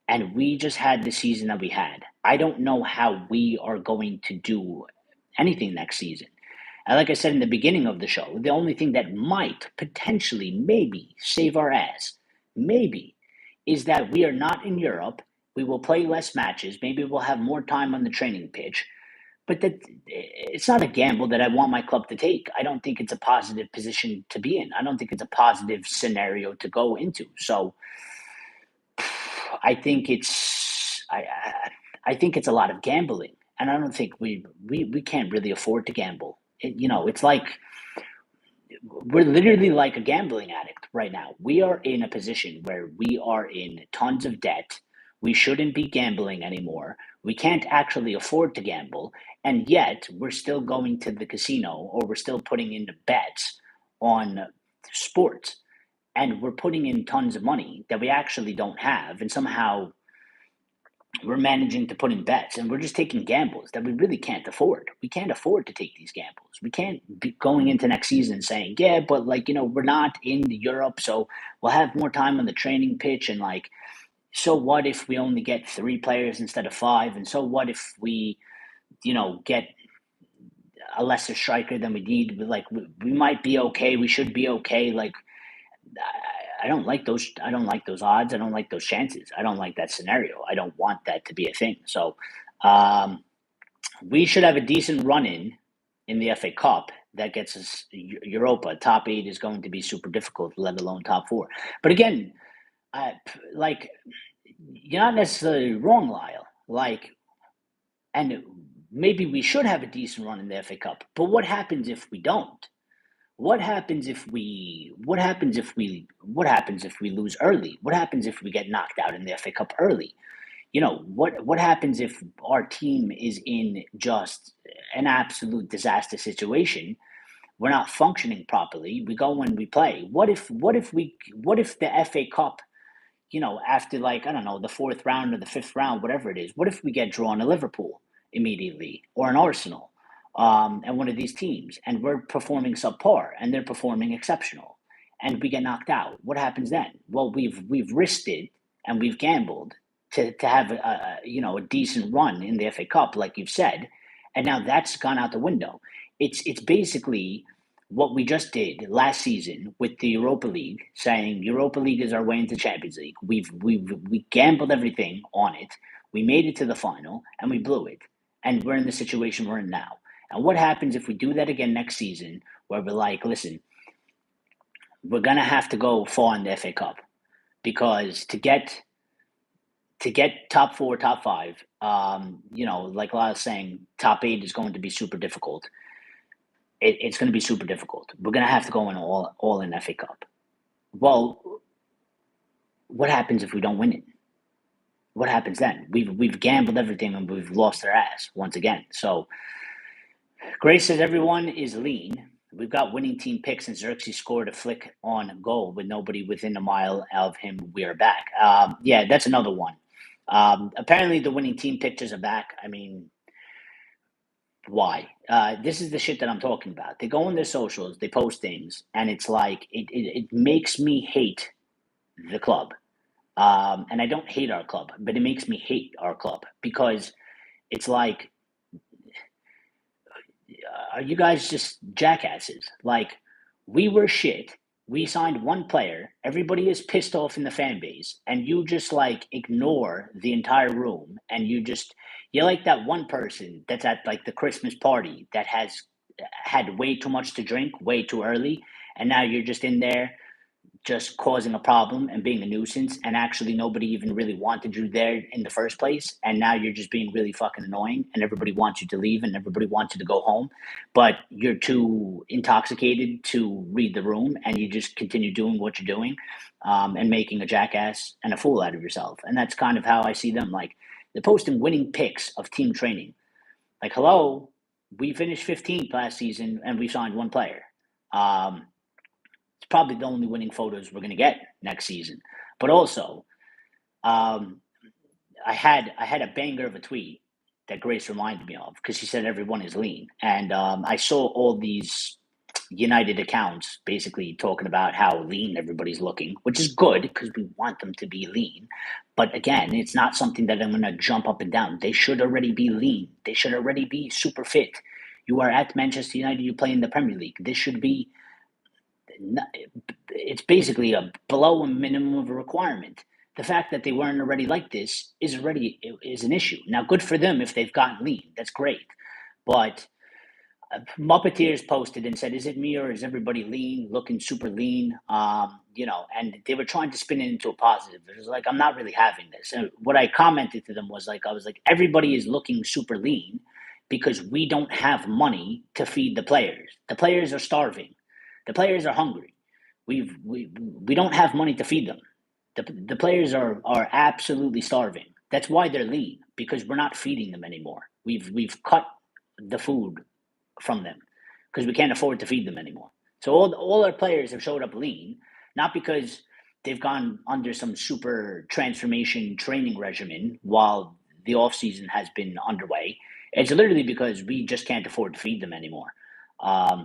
and we just had the season that we had. I don't know how we are going to do anything next season. And like I said in the beginning of the show, the only thing that might potentially, maybe save our ass, maybe, is that we are not in Europe. We will play less matches. Maybe we'll have more time on the training pitch. But that it's not a gamble that I want my club to take. I don't think it's a positive position to be in. I don't think it's a positive scenario to go into. So I think I think it's a lot of gambling, and I don't think we can't really afford to gamble. It's like we're literally like a gambling addict right now. We are in a position where we are in tons of debt. We shouldn't be gambling anymore. We can't actually afford to gamble, and yet we're still going to the casino or we're still putting in the bets on sports, and we're putting in tons of money that we actually don't have, and somehow we're managing to put in bets, and we're just taking gambles that we really can't afford. We can't afford to take these gambles. We can't be going into next season saying, yeah, but like, we're not in Europe, so we'll have more time on the training pitch. And like, so what if we only get 3 players instead of 5? And so what if we, get a lesser striker than we need? Like, we might be okay. We should be okay. Like, I don't like those. I don't like those odds. I don't like those chances. I don't like that scenario. I don't want that to be a thing. So um, we should have a decent run in the FA Cup that gets us Europa. Top 8 is going to be super difficult, let alone top 4. But again, like, you're not necessarily wrong, Lyle. Like, and maybe we should have a decent run in the FA Cup. But what happens if we don't? What happens if we lose early? What happens if we get knocked out in the FA Cup early? What happens if our team is in just an absolute disaster situation? We're not functioning properly. We go when we play. What if the FA Cup, after, like, I don't know, the 4th round or the 5th round, whatever it is, what if we get drawn to Liverpool immediately, or an Arsenal, and one of these teams, and we're performing subpar and they're performing exceptional, and we get knocked out? What happens then? Well, we've risked it, and we've gambled to have a decent run in the FA Cup, like you've said, and now that's gone out the window. It's basically what we just did last season with the Europa League, saying Europa League is our way into Champions League. We gambled everything on it. We made it to the final and we blew it, and we're in the situation we're in now. And what happens if we do that again next season, where we're like, listen, we're gonna have to go far in the FA Cup because to get top four, top five, like I was saying, top eight is going to be super difficult. It's going to be super difficult. We're going to have to go in all in FA Cup. Well, what happens if we don't win it? What happens then? We've gambled everything and we've lost our ass once again. So Grace says everyone is lean. We've got winning team picks, and Xerxes scored a flick on goal with nobody within a mile of him. We are back. Yeah, that's another one. Apparently, the winning team pictures are back. I mean, why? This is the shit that I'm talking about. They go on their socials, they post things, and it's like it makes me hate the club. And I don't hate our club, but it makes me hate our club because it's like, are you guys just jackasses? Like, we were shit. We signed one player. Everybody is pissed off in the fan base, and you just like ignore the entire room, and you're like that one person that's at like the Christmas party that has had way too much to drink way too early, and now you're just in there just causing a problem and being a nuisance, and actually nobody even really wanted you there in the first place, and now you're just being really fucking annoying, and everybody wants you to leave and everybody wants you to go home, but you're too intoxicated to read the room, and you just continue doing what you're doing, and making a jackass and a fool out of yourself. And that's kind of how I see them. Like, they're posting winning pics of team training. Like, hello, we finished 15th last season and we signed one player. It's probably the only winning photos we're going to get next season. But also, I had a banger of a tweet that Grace reminded me of, because she said everyone is lean, and I saw all these United accounts basically talking about how lean everybody's looking, which is good because we want them to be lean. But again, it's not something that I'm going to jump up and down. They should already be lean. They should already be super fit. You are at Manchester United. You play in the Premier League. This should be. It's basically a below a minimum of a requirement. The fact that they weren't already like this is an issue. Now, good for them if they've gotten lean. That's great. But Muppeteers posted and said, "Is it me or is everybody lean, looking super lean?" And they were trying to spin it into a positive. It was like, I'm not really having this. And what I commented to them was like, I was like, everybody is looking super lean because we don't have money to feed the players. The players are starving. The players are hungry. We don't have money to feed them. The players are absolutely starving. That's why they're lean, because we're not feeding them anymore. We've cut the food from them because we can't afford to feed them anymore. So all our players have showed up lean, not because they've gone under some super transformation training regimen while the off season has been underway. It's literally because we just can't afford to feed them anymore,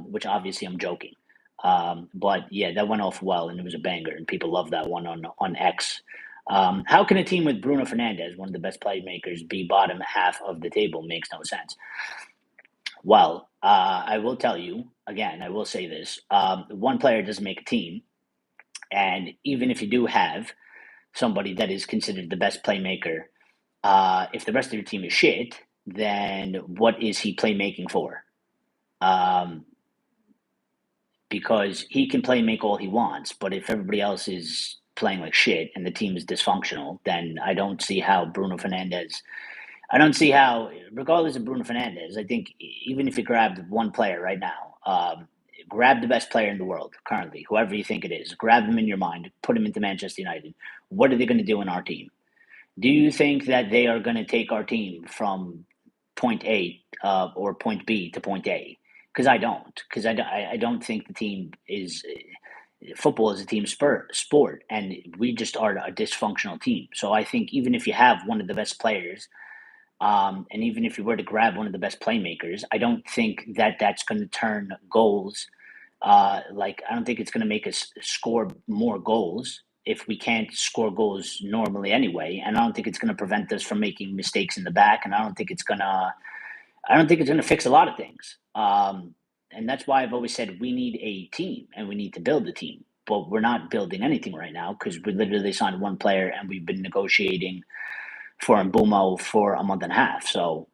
which obviously I'm joking. But yeah, that went off well, and it was a banger, and people love that one on X. How can a team with Bruno Fernandes, one of the best playmakers, be bottom half of the table? Makes no sense. Well, I will tell you again. I will say this: one player doesn't make a team, and even if you do have somebody that is considered the best playmaker, if the rest of your team is shit, then what is he playmaking for? Because he can play make all he wants, but if everybody else is playing like shit and the team is dysfunctional, then I don't see how regardless of Bruno Fernandes, I think even if you grabbed one player right now, grab the best player in the world currently, whoever you think it is, grab him in your mind, put him into Manchester United. What are they going to do in our team? Do you think that they are going to take our team from point A or point B to point A? Because I don't. Because I don't think the team is football is a team sport, and we just are a dysfunctional team. So I think even if you have one of the best players, and even if you were to grab one of the best playmakers, I don't think that that's going to turn goals. I don't think it's going to make us score more goals if we can't score goals normally anyway, and I don't think it's going to prevent us from making mistakes in the back, and I don't think it's gonna fix a lot of things. And that's why I've always said we need a team and we need to build a team. But we're not building anything right now because we literally signed one player and we've been negotiating for Mbumo for a month and a half. So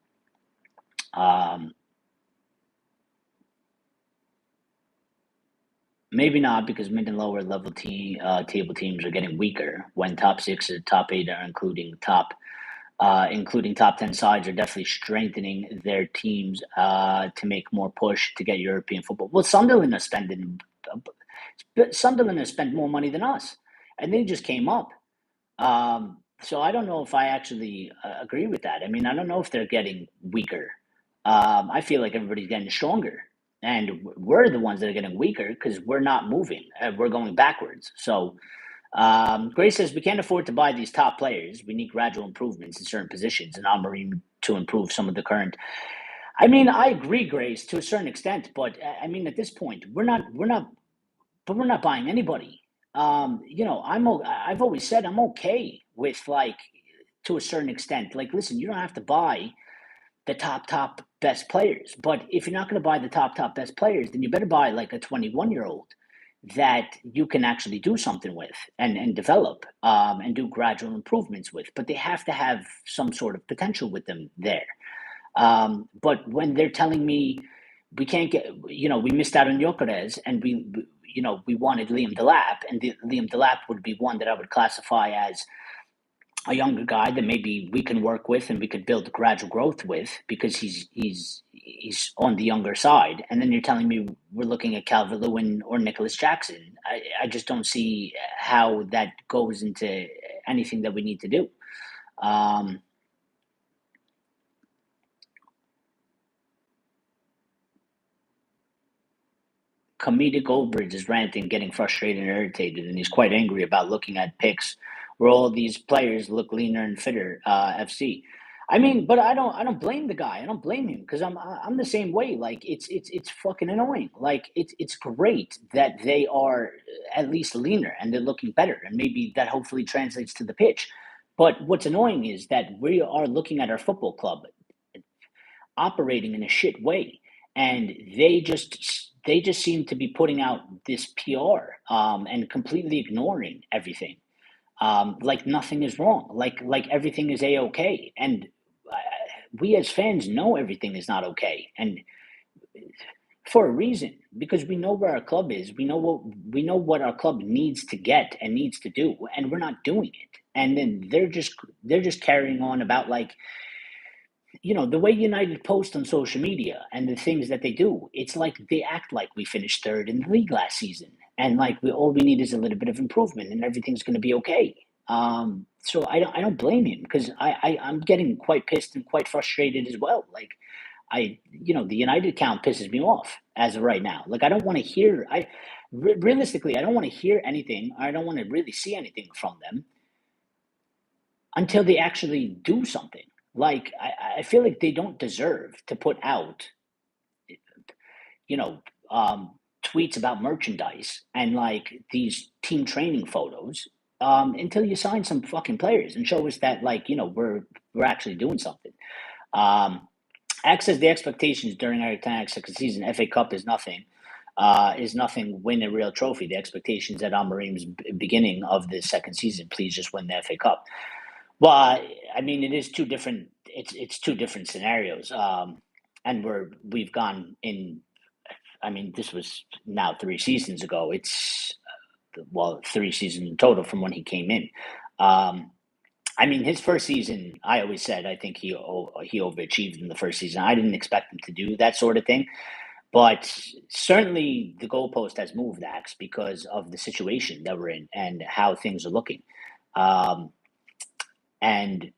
maybe not, because mid and lower level table teams are getting weaker when top six and top eight are including top 10 sides are definitely strengthening their teams to make more push to get European football. Well, Sunderland has spent more money than us, and they just came up. So I don't know if I actually agree with that. I mean, I don't know if they're getting weaker. I feel like everybody's getting stronger, and we're the ones that are getting weaker because we're not moving. We're going backwards. So Grace says we can't afford to buy these top players. We need gradual improvements in certain positions, and Amorim to improve some of the current. I mean, I agree, Grace, to a certain extent, but I mean, at this point, we're not buying anybody. I've always said I'm okay with, like, to a certain extent. Like, listen, you don't have to buy the top best players, but if you're not going to buy the top best players, then you better buy like a 21-year-old that you can actually do something with and develop and do gradual improvements with. But they have to have some sort of potential with them there. But when they're telling me we can't get, we missed out on Gyökeres and we wanted Liam Delap, and Liam Delap would be one that I would classify as a younger guy that maybe we can work with and we could build gradual growth with, because he's on the younger side. And then you're telling me we're looking at Calvert-Lewin or Nicholas Jackson. I just don't see how that goes into anything that we need to do. Comedic Goldbridge is ranting, getting frustrated and irritated, and he's quite angry about looking at pics where all these players look leaner and fitter. FC. I mean, but I don't blame the guy. I don't blame him, because I'm the same way. Like, it's fucking annoying. Like, it's great that they are at least leaner and they're looking better, and maybe that hopefully translates to the pitch. But what's annoying is that we are looking at our football club operating in a shit way, and they just seem to be putting out this PR and completely ignoring everything, like nothing is wrong, like everything is a-okay, and we as fans know everything is not okay, and for a reason, because we know where our club is, we know what our club needs to get and needs to do, and we're not doing it. And then they're just carrying on about, like, the way United post on social media and the things that they do. It's like they act like we finished third in the league last season, and like all we need is a little bit of improvement, and everything's going to be okay. So I don't blame him, because I'm getting quite pissed and quite frustrated as well. Like, the United count pisses me off as of right now. Like, I don't want to hear. Realistically, I don't want to hear anything. I don't want to really see anything from them until they actually do something. Like, I feel like they don't deserve to put out, you know, tweets about merchandise and like these team training photos until you sign some fucking players and show us that, like, we're actually doing something. X says the expectations during our second season, FA Cup is nothing. Win a real trophy. The expectations at Amorim's beginning of the second season, please just win the FA Cup. Well, I mean, it is two different. It's two different scenarios, and we've gone in. I mean, this was now 3 seasons ago. It's 3 seasons in total from when he came in. I mean, his first season, I always said I think he overachieved in the first season. I didn't expect him to do that sort of thing, but certainly the goalpost has moved, Axe, because of the situation that we're in and how things are looking. And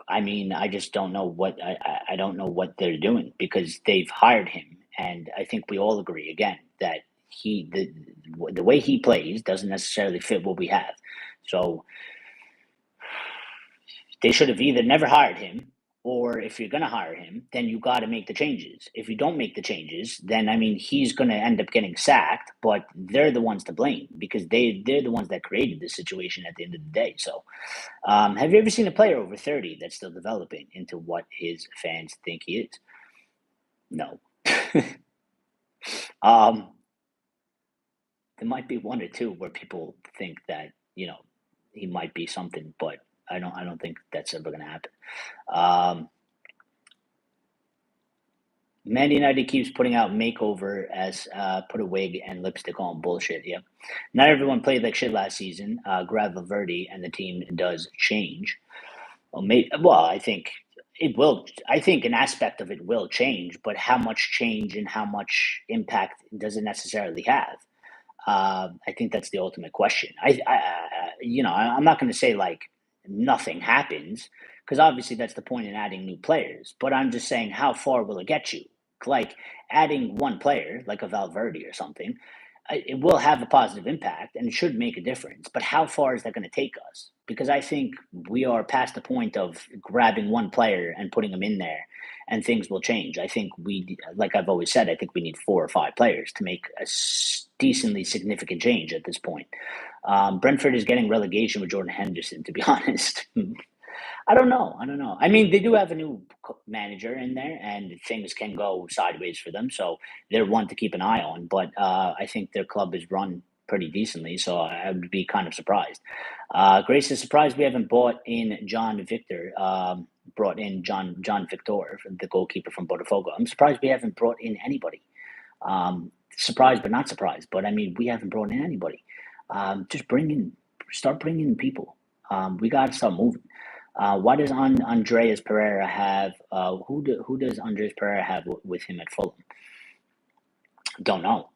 I mean, I just don't know what I don't know what they're doing, because they've hired him, and I think we all agree again that the way he plays doesn't necessarily fit what we have. So they should have either never hired him or if you're going to hire him, then you got to make the changes. If you don't make the changes, then I mean he's going to end up getting sacked. But they're the ones to blame because they're the ones that created this situation at the end of the day. So, have you ever seen a player over 30 that's still developing into what his fans think he is? No. um, there might be one or two where people think that he might be something, but I don't think that's ever going to happen. Um, Man United keeps putting out makeover as put a wig and lipstick on bullshit. Yeah, not everyone played like shit last season. Grab Valverde and the team does change. Well, I think it will. I think an aspect of it will change, but how much change and how much impact does it necessarily have? I think that's the ultimate question. I'm not going to say like nothing happens because obviously that's the point in adding new players. But I'm just saying, how far will it get you? Like adding one player, like a Valverde or something, it will have a positive impact and it should make a difference. But how far is that going to take us? Because I think we are past the point of grabbing one player and putting him in there and things will change. I think like I've always said, I think we need 4 or 5 players to make a decently significant change at this point. Brentford is getting relegation with Jordan Henderson, to be honest. I don't know. I mean, they do have a new manager in there, and things can go sideways for them. So they're one to keep an eye on. But I think their club is run pretty decently, so I would be kind of surprised. Grace is surprised we haven't brought in John Victor. Brought in John Victor, the goalkeeper from Botafogo. I'm surprised we haven't brought in anybody. Surprised, but not surprised. But I mean, we haven't brought in anybody. Just start bringing in people. We got to start moving. Why does Andreas Pereira have? Who does Andreas Pereira have with him at Fulham? Don't know.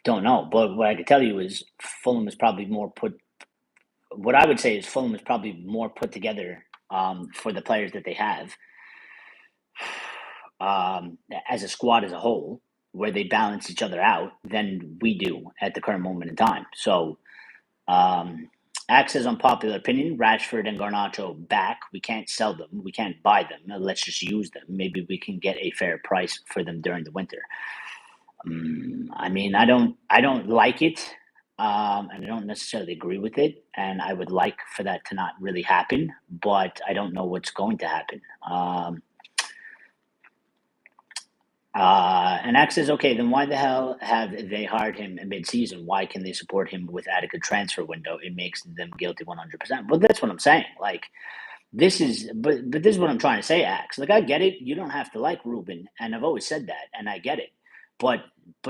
But what I can tell you is Fulham is probably more put. What I would say is Fulham is probably more put together for the players that they have as a squad as a whole, where they balance each other out than we do at the current moment in time. So. Axe says unpopular opinion, Rashford and Garnacho back. We can't sell them. We can't buy them. Let's just use them. Maybe we can get a fair price for them during the winter. I mean, I don't like it, and I don't necessarily agree with it. And I would like for that to not really happen, but I don't know what's going to happen. And Axe says, okay, then why the hell have they hired him mid-season? Why can they support him with adequate transfer window? It makes them guilty 100%. Well, that's what I'm saying. Like, this is what I'm trying to say, Axe. Like, I get it. You don't have to like Ruben, and I've always said that, and I get it. But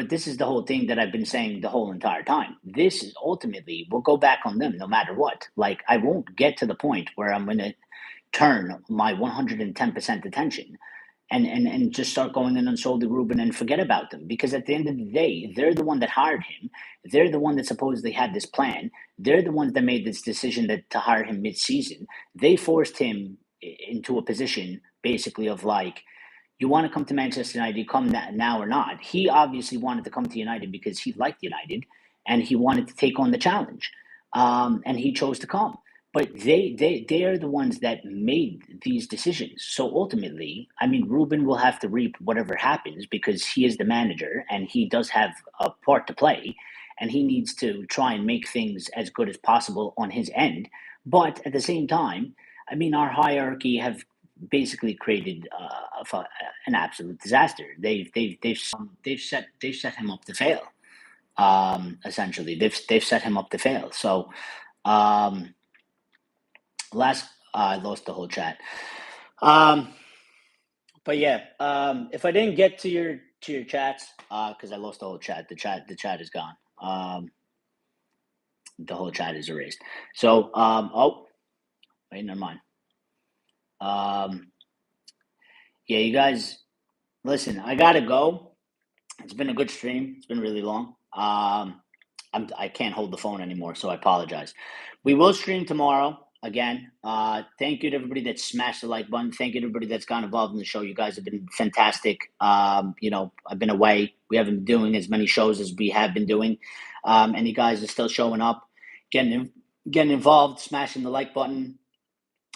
this is the whole thing that I've been saying the whole entire time. This is ultimately, we'll go back on them no matter what. Like, I won't get to the point where I'm going to turn my 110% attention and just start going in on Soldi Ruben and forget about them. Because at the end of the day, they're the one that hired him. They're the one that supposedly had this plan. They're the ones that made this decision to hire him mid-season. They forced him into a position basically of like, you want to come to Manchester United, come now or not. He obviously wanted to come to United because he liked United and he wanted to take on the challenge. And he chose to come. But they are the ones that made these decisions. So ultimately, I mean, Ruben will have to reap whatever happens because he is the manager and he does have a part to play and he needs to try and make things as good as possible on his end. But at the same time, I mean, our hierarchy have basically created an absolute disaster. They've set him up to fail. Essentially, they've set him up to fail. So. I lost the whole chat. But yeah, if I didn't get to your chats, because I lost the whole chat, the chat is gone. The whole chat is erased. So, wait, never mind. Yeah, you guys, listen, I gotta go. It's been a good stream. It's been really long. I can't hold the phone anymore, so I apologize. We will stream tomorrow. Again, thank you to everybody that smashed the like button. Thank you to everybody that's got involved in the show. You guys have been fantastic. I've been away. We haven't been doing as many shows as we have been doing. And you guys are still showing up, getting involved, smashing the like button.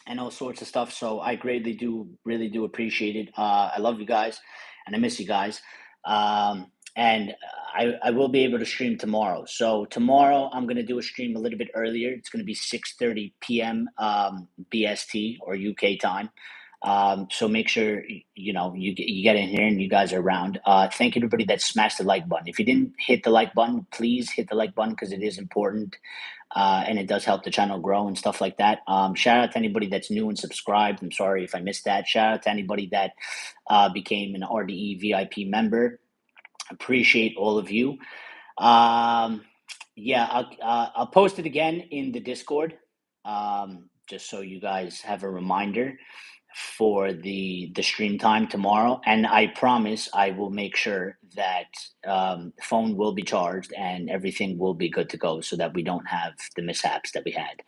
and all sorts of stuff. So I really do appreciate it. I love you guys, and I miss you guys. And I will be able to stream tomorrow. So tomorrow I'm going to do a stream a little bit earlier. It's going to be 6:30 p.m. BST or UK time. So make sure you get in here and you guys are around. Thank everybody that smashed the like button. If you didn't hit the like button, please hit the like button because it is important, and it does help the channel grow and stuff like that. Shout out to anybody that's new and subscribed. I'm sorry if I missed that. Shout out to anybody that became an RDE VIP member. Appreciate all of you. Yeah, I'll post it again in the Discord, just so you guys have a reminder for the stream time tomorrow. And I promise I will make sure that phone will be charged and everything will be good to go so that we don't have the mishaps that we had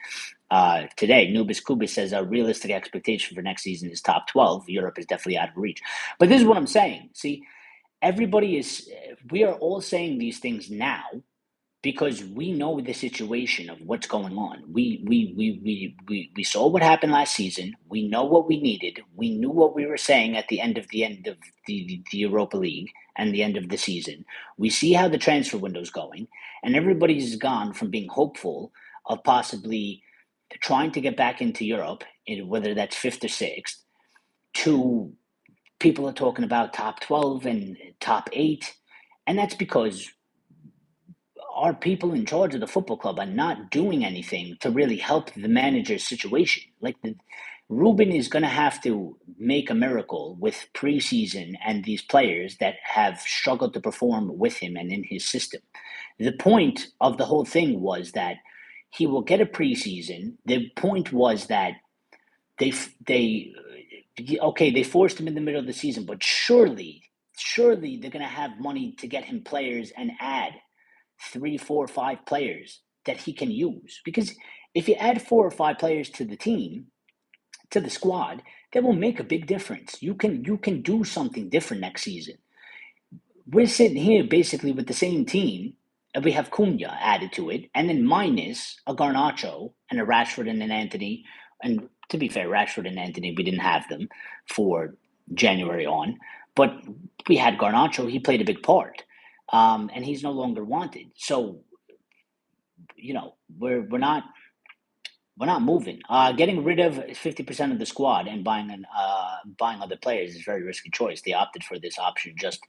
today. Nubis Kubis says a realistic expectation for next season is top 12. Europe is definitely out of reach. But this is what I'm saying. See, we are all saying these things now because we know the situation of what's going on. We saw what happened last season. We know what we needed. We knew what we were saying at the end of the Europa League and the end of the season. We see how the transfer window's going, and everybody's gone from being hopeful of possibly trying to get back into Europe, whether that's fifth or sixth, to people are talking about top 12 and top 8, and that's because our people in charge of the football club are not doing anything to really help the manager's situation. Ruben is going to have to make a miracle with preseason and these players that have struggled to perform with him and in his system. The point of the whole thing was that he will get a preseason. The point was that they forced him in the middle of the season, but surely they're going to have money to get him players and add 3, 4, 5 players that he can use. Because if you add 4 or 5 players to the team, to the squad, that will make a big difference. You can do something different next season. We're sitting here basically with the same team, and we have Cunha added to it, and then minus a Garnacho and a Rashford and an Antony. And to be fair, Rashford and Antony, we didn't have them for January on, but we had Garnacho. He played a big part. And he's no longer wanted. So, we're not moving. Getting rid of 50% of the squad and buying other players is a very risky choice. They opted for this option just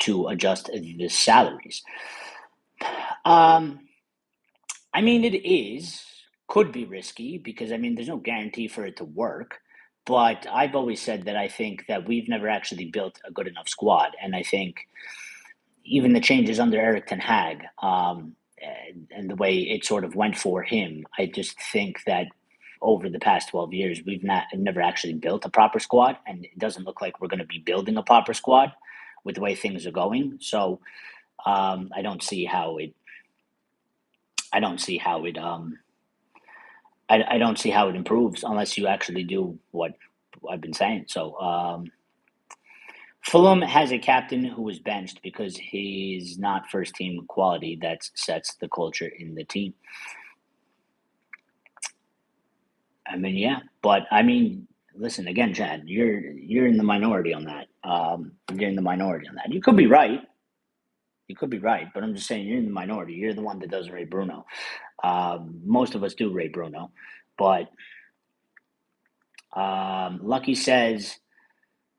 to adjust the salaries. It could be risky because there's no guarantee for it to work. But I've always said that I think that we've never actually built a good enough squad, and I think even the changes under Eric Ten Hag and the way it sort of went for him, I just think that over the past 12 years, we've never actually built a proper squad, and it doesn't look like we're going to be building a proper squad with the way things are going. So I don't see how it improves unless you actually do what I've been saying. So Fulham has a captain who was benched because he's not first team quality. That sets the culture in the team. Yeah, but listen again, Chad. You're in the minority on that. You're in the minority on that. You could be right. But I'm just saying you're in the minority. You're the one that doesn't rate Bruno. Most of us do rate Bruno, but Lucky says.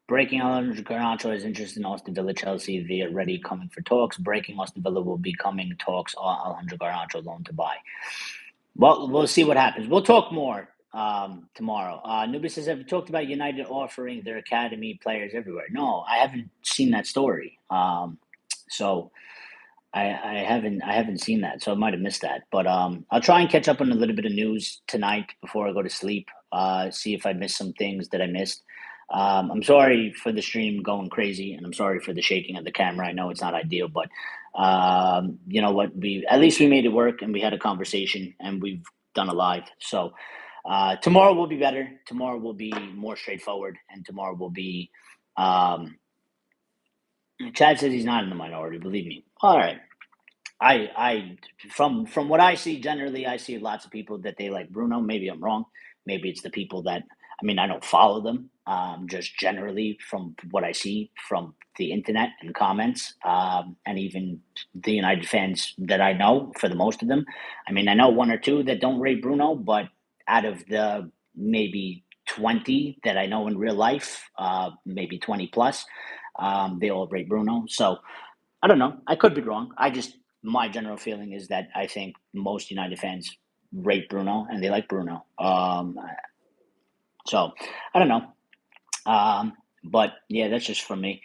Breaking Alejandro Garnacho has interest in Aston Villa, Chelsea. They are ready, coming for talks. Breaking Aston Villa will be coming talks on Alejandro Garnacho loan to buy. Well, we'll see what happens. We'll talk more tomorrow. Nubis says, have you talked about United offering their academy players everywhere? No, I haven't seen that story. So I haven't seen that, so I might have missed that. But I'll try and catch up on a little bit of news tonight before I go to sleep. See if I missed some things that I missed. I'm sorry for the stream going crazy, and I'm sorry for the shaking of the camera. I know it's not ideal, but you know what? At least we made it work, and we had a conversation, and we've done a live. So tomorrow will be better. Tomorrow will be more straightforward, and tomorrow will be. Chad says he's not in the minority. Believe me. All right. I from what I see, generally, I see lots of people that they like Bruno. Maybe I'm wrong. Maybe it's the people that I mean, I don't follow them. Just generally from what I see from the internet and comments, and even the United fans that I know, for the most of them. I mean, I know one or two that don't rate Bruno, but out of the maybe 20 that I know in real life, maybe 20 plus, they all rate Bruno. So I don't know. I could be wrong. My general feeling is that I think most United fans rate Bruno and they like Bruno. So I don't know. But yeah, that's just from me.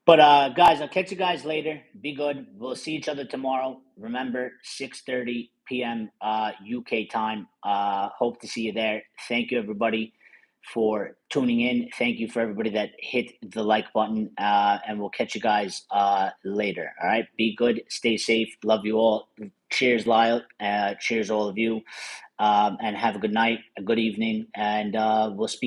But guys, I'll catch you guys later. Be good. We'll see each other tomorrow. Remember, 6:30 p.m. UK time. Hope to see you there. Thank you, everybody, for tuning in. Thank you for everybody that hit the like button. And we'll catch you guys later. All right. Be good. Stay safe. Love you all. Cheers, Lyle. Cheers, all of you. And have a good night, a good evening, and we'll speak.